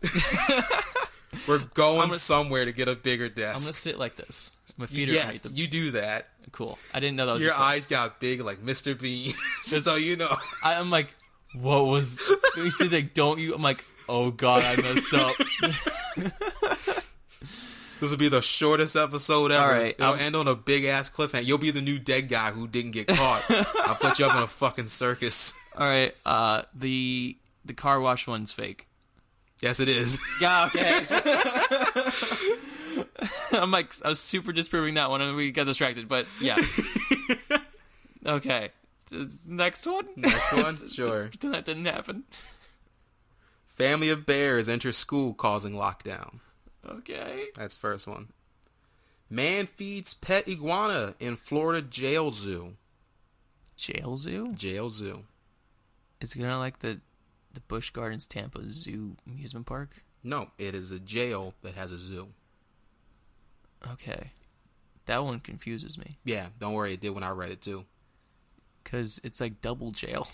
We're going somewhere to get a bigger desk. I'm going to sit like this. My feet are Yes, you do that. Cool. I didn't know that was your eyes got big like Mr. Bean. Just so you know. I'm like, what was... You said like, don't you... I'm like, oh God, I messed up. This will be the shortest episode ever. All right, It'll end on a big-ass cliffhanger. You'll be the new dead guy who didn't get caught. I'll put you up in a fucking circus. All right, the car wash one's fake. Yes, it is. Yeah, okay. I was super disproving that one, and we got distracted, but yeah. Okay. Next one? Next one? Sure. Pretend that didn't happen. Family of bears enter school causing lockdown. Okay. That's first one. Man feeds pet iguana in Florida jail zoo. Jail zoo? Jail zoo. Is it kind of like the Busch Gardens Tampa Zoo amusement park? No, it is a jail that has a zoo. Okay. That one confuses me. Yeah, don't worry, it did when I read it too. Because it's like double jail.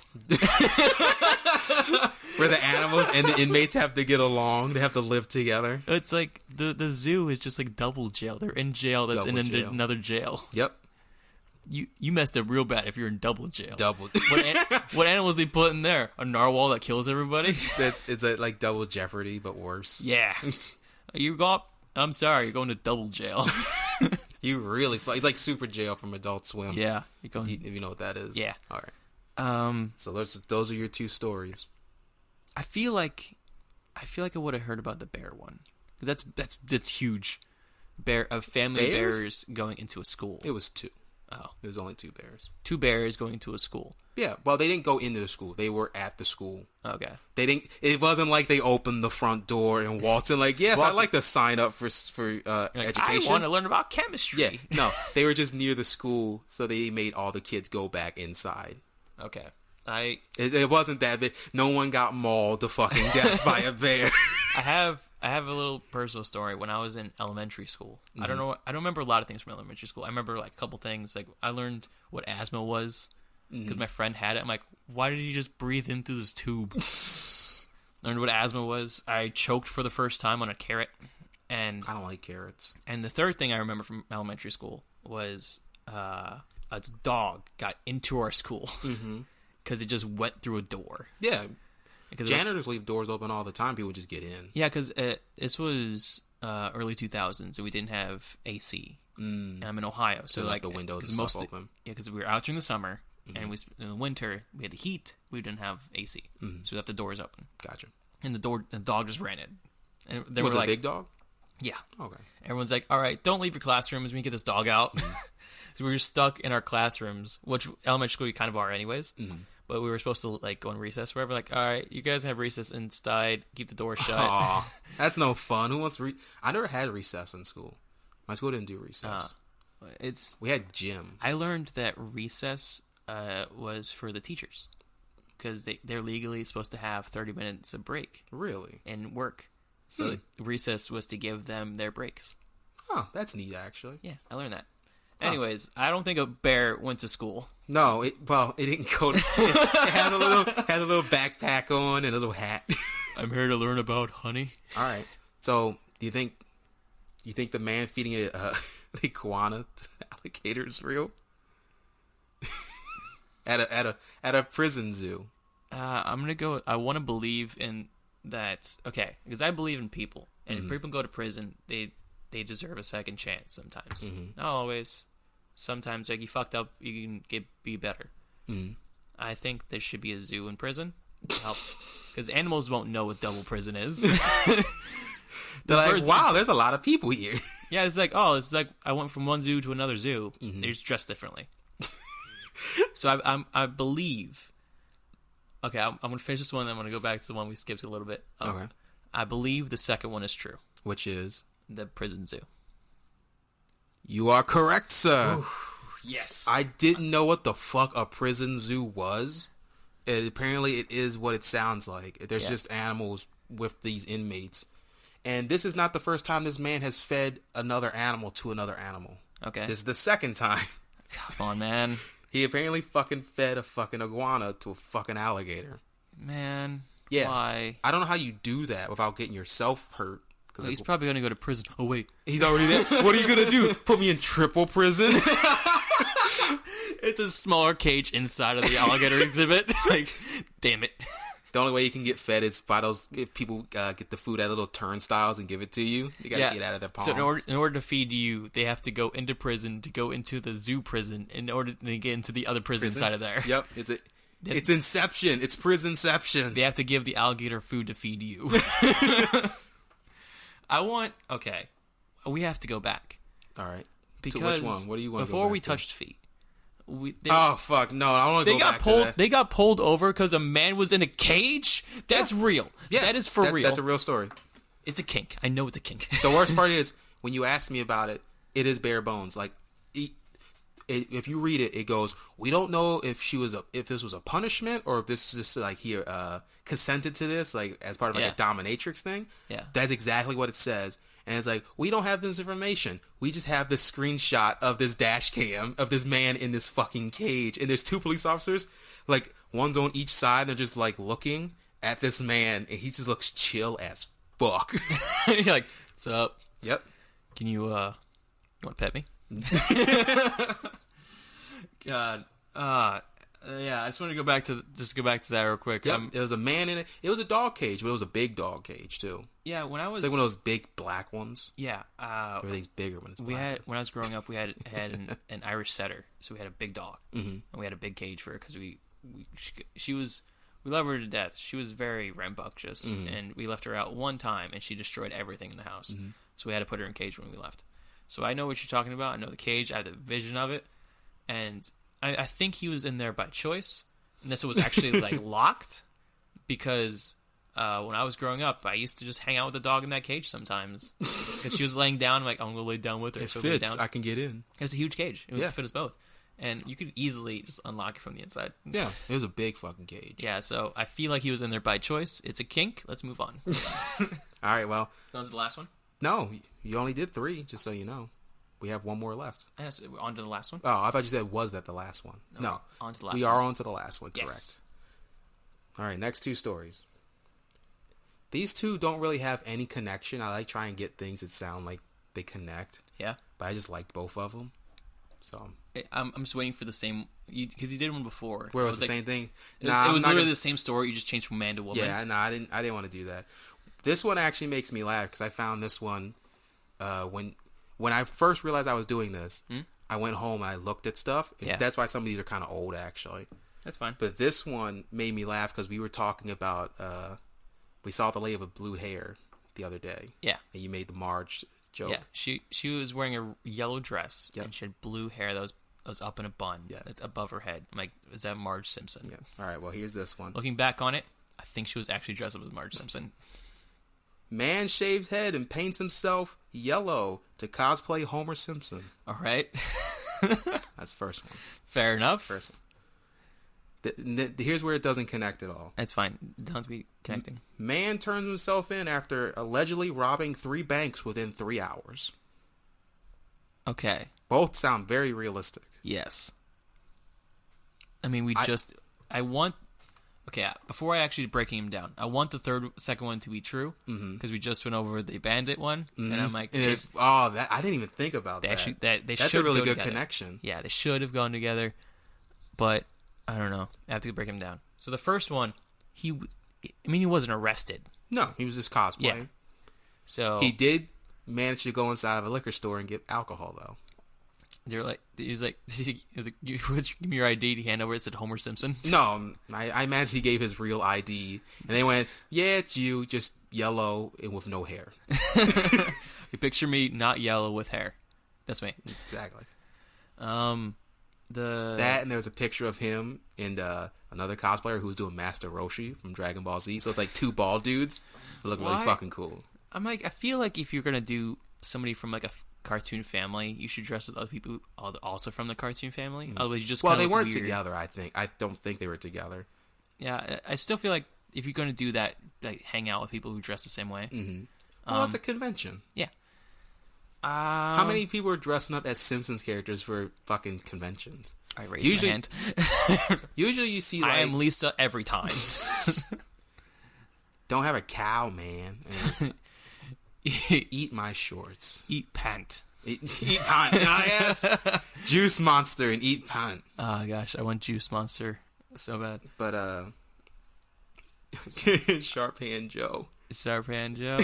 Where the animals and the inmates have to get along. They have to live together. It's like the zoo is just like double jail. They're in jail that's double in jail. Another jail. Yep. you messed up real bad if you're in double jail. Double. What animals they put in there? A narwhal that kills everybody? It's like double Jeopardy, but worse. Yeah. I'm sorry, you're going to double jail. You really it's like Super Jail from Adult Swim. Yeah. You're going... If you know what that is. Yeah. All right. So those are your two stories. I feel like I would have heard about the bear one. Because that's huge. Family bears going into a school. It was two. Oh. It was only two bears. Two bears going to a school. Yeah, well, they didn't go into the school. They were at the school. Okay. It wasn't like they opened the front door and waltzed in like, yes, I'd like to sign up for education. I want to learn about chemistry. Yeah, no, they were just near the school, so they made all the kids go back inside. Okay. It wasn't that big. No one got mauled to fucking death by a bear. I have a little personal story. When I was in elementary school, I don't remember a lot of things from elementary school. I remember like a couple things. Like I learned what asthma was because my friend had it. I'm like, why did he just breathe in through this tube? Learned what asthma was. I choked for the first time on a carrot, and I don't like carrots. And the third thing I remember from elementary school was a dog got into our school because it just went through a door. Yeah. Janitors leave doors open all the time. People just get in. Yeah, because this was early 2000s, and we didn't have AC. And I'm in Ohio, so like the windows and stuff open. Yeah, because we were out during the summer, and in the winter we had the heat. We didn't have AC, so we left the doors open. Gotcha. And the dog just ran in. And they was were it like, a big dog? Yeah. Okay. Everyone's like, all right, don't leave your classrooms. We can get this dog out. So we were stuck in our classrooms, which elementary school you kind of are anyways. But we were supposed to like go in recess, wherever. Like, all right, you guys have recess inside. Keep the door shut. Aw, that's no fun. Who wants I never had recess in school. My school didn't do recess. We had gym. I learned that recess was for the teachers because they're legally supposed to have 30 minutes of break. Really? And work. So recess was to give them their breaks. Oh, that's neat, actually. Yeah, I learned that. Anyways, I don't think a bear went to school. No, it didn't go to... It had a little backpack on and a little hat. I'm here to learn about honey. All right. So, do you think the man feeding an iguana to alligator is real? at a prison zoo. I'm gonna go. I want to believe in that. Okay, because I believe in people, and if people go to prison, they deserve a second chance sometimes. Not always. Sometimes, like, you fucked up, you can be better. I think there should be a zoo in prison. Because animals won't know what double prison is. They're like, wow, there's a lot of people here. Yeah, it's like I went from one zoo to another zoo. They're just dressed differently. So I believe... Okay, I'm going to finish this one, and then I'm going to go back to the one we skipped a little bit. Okay. I believe the second one is true. Which is? The prison zoo. You are correct, sir. Ooh, yes. I didn't know what the fuck a prison zoo was. Apparently, it is what it sounds like. There's just animals with these inmates. And this is not the first time this man has fed another animal to another animal. Okay. This is the second time. Come on, man. He apparently fucking fed a fucking iguana to a fucking alligator. Man. Yeah. Why? I don't know how you do that without getting yourself hurt. Well, he's probably going to go to prison. Oh, wait. He's already there? What are you going to do? Put me in triple prison? It's a smaller cage inside of the alligator exhibit. Like, damn it. The only way you can get fed is by those, if people get the food at little turnstiles and give it to you. You got to get out of their palms. So in order to feed you, they have to go into prison to go into the zoo prison in order to get into the other prison inside of there. Yep. It's Inception. It's Prisonception. They have to give the alligator food to feed you. Okay, we have to go back. All right. Because to which one? What do you want to go before back we to? touched feet. Oh, fuck. No, I don't want to go back to that. They got pulled over because a man was in a cage? That's real. Yeah. That is for real. That's a real story. It's a kink. I know it's a kink. The worst part is, when you asked me about it, it is bare bones. Like, if you read it, it goes, we don't know if this was a punishment or if this is just like he consented to this, like as part of like a dominatrix thing. Yeah, that's exactly what it says. And it's like, we don't have this information. We just have this screenshot of this dash cam of this man in this fucking cage, and there's two police officers, like one's on each side. They're just like looking at this man, and he just looks chill as fuck. You're like, what's up? Yep. Can you want to pet me? God. Yeah, I just want to go back to that real quick. Yep. There was a man in it. It was a dog cage, but it was a big dog cage too. Yeah, when I was it's like one of those big black ones. Yeah, everything's bigger when it's black. When I was growing up, we had an Irish setter, so we had a big dog, and we had a big cage for her because we love her to death. She was very rambunctious, and we left her out one time, and she destroyed everything in the house. So we had to put her in a cage when we left. So I know what you're talking about. I know the cage. I have the vision of it, and I think he was in there by choice, and this was actually like locked because when I was growing up, I used to just hang out with the dog in that cage sometimes because she was laying down. I'm like, I'm gonna lay down with her. It so fits. Down. I can get in. It was a huge cage. It would fit us both, and you could easily just unlock it from the inside. Yeah, it was a big fucking cage. Yeah, so I feel like he was in there by choice. It's a kink. Let's move on. All right, well, that was the last one. No, you only did 3, just so you know. We have one more left. Yes, we're on to the last one. Oh, I thought you said, was that the last one? No. On to the last one. We are on to the last one, correct. Yes. All right, next 2 stories. These 2 don't really have any connection. I like trying to get things that sound like they connect. Yeah. But I just liked both of them. So I'm just waiting for the same, because you did one before. Where it was the same thing? It was literally the same story. You just changed from man to woman. Yeah, no, I didn't want to do that. This one actually makes me laugh because I found this one when I first realized I was doing this. I went home and I looked at stuff. Yeah. That's why some of these are kind of old, actually. That's fine. But this one made me laugh because we were talking about we saw the lady with blue hair the other day. Yeah. And you made the Marge joke. Yeah. She was wearing a yellow dress and she had blue hair that was up in a bun. Yeah. That's above her head. I'm like, is that Marge Simpson? Yeah. All right. Well, here's this one. Looking back on it, I think she was actually dressed up as Marge Simpson. Man shaves head and paints himself yellow to cosplay Homer Simpson. All right. That's the first one. Fair enough. First one. Here's where it doesn't connect at all. That's fine. It doesn't be connecting. Man turns himself in after allegedly robbing 3 banks within 3 hours. Okay. Both sound very realistic. Yes. I mean, okay, before I actually breaking him down, I want the second one to be true because we just went over the Bandit one, and I'm like, I didn't even think about that. That's a really good connection. Yeah, they should have gone together, but I don't know. I have to break him down. So the first one, he wasn't arrested. No, he was just cosplaying. Yeah. So he did manage to go inside of a liquor store and get alcohol, though. They're like, he was like, give me your ID. He handed over. It said Homer Simpson. No, I imagine he gave his real ID, and they went, "Yeah, it's you, just yellow and with no hair." You picture me not yellow with hair. That's me. Exactly. That and there was a picture of him and another cosplayer who was doing Master Roshi from Dragon Ball Z. So it's like 2 bald dudes who look really fucking cool. I'm like, I feel like if you're gonna do somebody from like a cartoon family, you should dress with other people also from the cartoon family. Otherwise, you just they weren't weird. Together. I don't think they were together. Yeah, I still feel like if you're going to do that, like hang out with people who dress the same way. Well, it's a convention. Yeah. How many people are dressing up as Simpsons characters for fucking conventions? I raise my hand. Usually, you see. I am Lisa every time. Don't have a cow, man. Eat my shorts. Eat pant. Eat pant. Yes. Juice Monster and eat pant. Oh gosh, I want Juice Monster so bad. But Sharp Hand Joe. Sharp Hand Joe.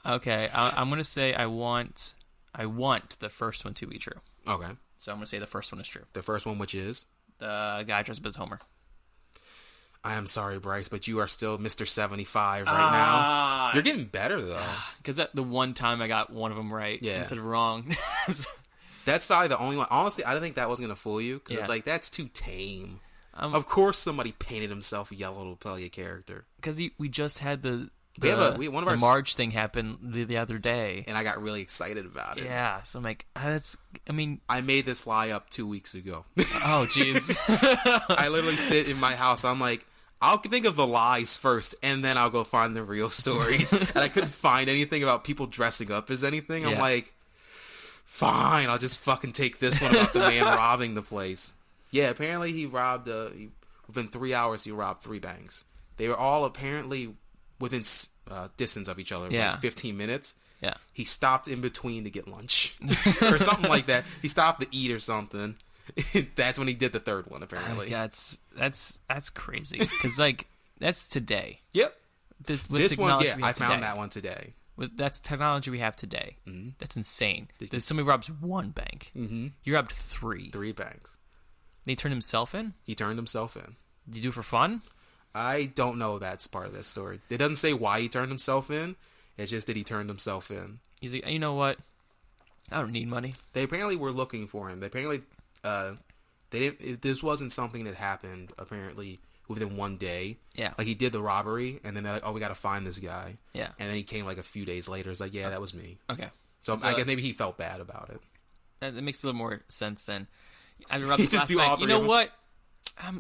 Okay, I'm gonna say I want the first one to be true. Okay. So I'm gonna say the first one is true. The first one, which is the guy dressed up as Homer. I am sorry, Bryce, but you are still Mr. 75 right now. You're getting better, though. Because the one time I got one of them right instead of wrong. That's probably the only one. Honestly, I didn't think that was going to fool you. Because it's like, that's too tame. Of course somebody painted himself yellow to play a character. Because we just had the Marge thing happen the other day. And I got really excited about it. Yeah, so I'm like, I made this lie up 2 weeks ago. Oh, jeez. I literally sit in my house. I'm like, I'll think of the lies first, and then I'll go find the real stories. And I couldn't find anything about people dressing up as anything. I'm like, fine, I'll just fucking take this one about the man robbing the place. Yeah, apparently he robbed, within 3 hours, he robbed 3 banks. They were all apparently within distance of each other, like 15 minutes. Yeah. He stopped in between to get lunch or something like that. He stopped to eat or something. That's when he did the third one, apparently. Yeah, that's crazy. Because, like, that's today. Yep. With This one, yeah, I today. found that one today. That's technology we have today. Mm-hmm. That's insane. Somebody robs one bank. Mm-hmm. You robbed 3. 3 banks. He turned himself in? He turned himself in. Did you do it for fun? I don't know that's part of that story. It doesn't say why he turned himself in. It's just that he turned himself in. He's like, you know what? I don't need money. They apparently were looking for him. They apparently, this wasn't something that happened, apparently, within one day. Yeah. Like, he did the robbery, and then they're like, oh, we got to find this guy. Yeah. And then he came, like, a few days later. It's like, yeah, that was me. Okay. So I guess maybe he felt bad about it. That makes a little more sense then. I robbed this just last do bank. all 3 You know of them? what?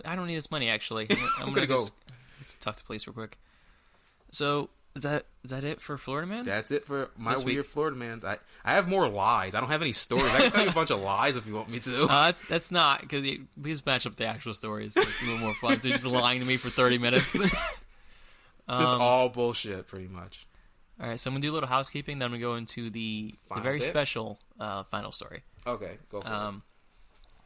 I don't need this money, actually. I'm going to go. Let's talk to police real quick. So, is that it for Florida Man? That's it for my weird Florida Man. I have more lies. I don't have any stories. I can tell you a bunch of lies if you want me to. That's not, because please match up the actual stories. It's a little more fun. So you're just lying to me for 30 minutes. Just all bullshit, pretty much. All right, so I'm going to do a little housekeeping, then I'm going to go into the very special final story. Okay, go for it.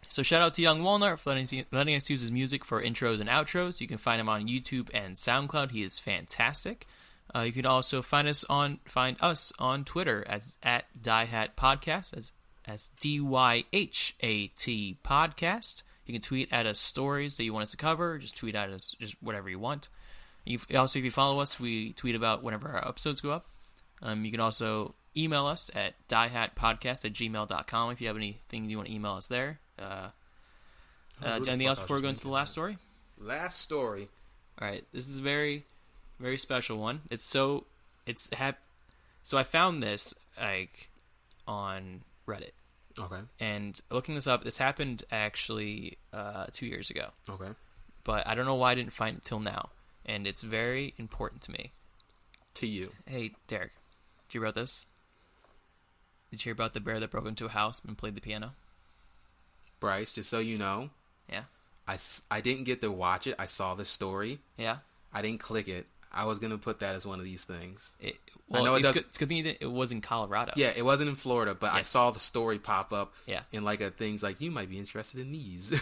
So shout out to Young Walnut for letting us use his music for intros and outros. You can find him on YouTube and SoundCloud. He is fantastic. You can also find us on Twitter at DYHAT Podcast, as DYHAT Podcast. You can tweet at us stories that you want us to cover. Just tweet at us just whatever you want. If you follow us, we tweet about whenever our episodes go up. You can also email us at diehatpodcast@gmail.com if you have anything you want to email us there. Anything else before we go into the last story? Last story. All right, this is a very, very special one. So I found this like on Reddit. Okay. And looking this up, this happened actually 2 years ago. Okay. But I don't know why I didn't find it till now, and it's very important to me. To you. Hey, Derek, did you hear about this? Did you hear about the bear that broke into a house and played the piano? Bryce, just so you know. Yeah. I didn't get to watch it. I saw the story. Yeah. I didn't click it. I was going to put that as one of these things. It's a good thing it was in Colorado. Yeah, it wasn't in Florida, but yes. I saw the story pop up in like things like, you might be interested in these.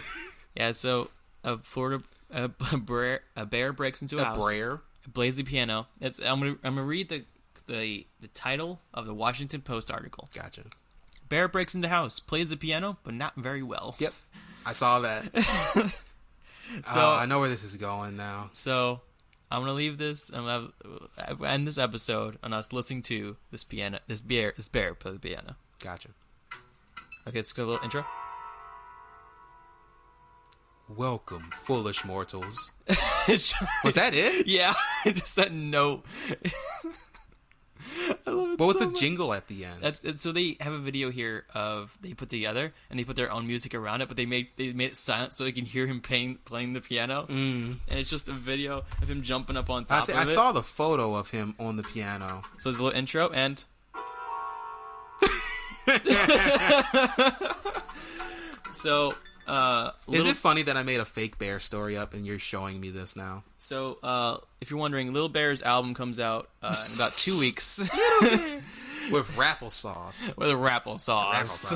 Yeah, so a bear breaks into a house. Plays the piano. I'm gonna read the title of the Washington Post article. Gotcha. Bear breaks into house, plays the piano, but not very well. Yep, I saw that. So I know where this is going now. So I'm gonna leave this. I'm gonna end this episode on us listening to this bear play the piano. Gotcha. Okay, let's get a little intro. Welcome, foolish mortals. Was that it? Yeah, just that note. I love it. What was so the much. Jingle at the end? So they have a video here of they put together and they put their own music around it, but they made it silent so they can hear him playing the piano. And it's just a video of him jumping up on top of it. I saw the photo of him on the piano. So there's a little intro and. So. Is it funny that I made a fake bear story up and you're showing me this now? So, if you're wondering, Lil Bear's album comes out in about 2 weeks. With rapple sauce. With a rapple sauce.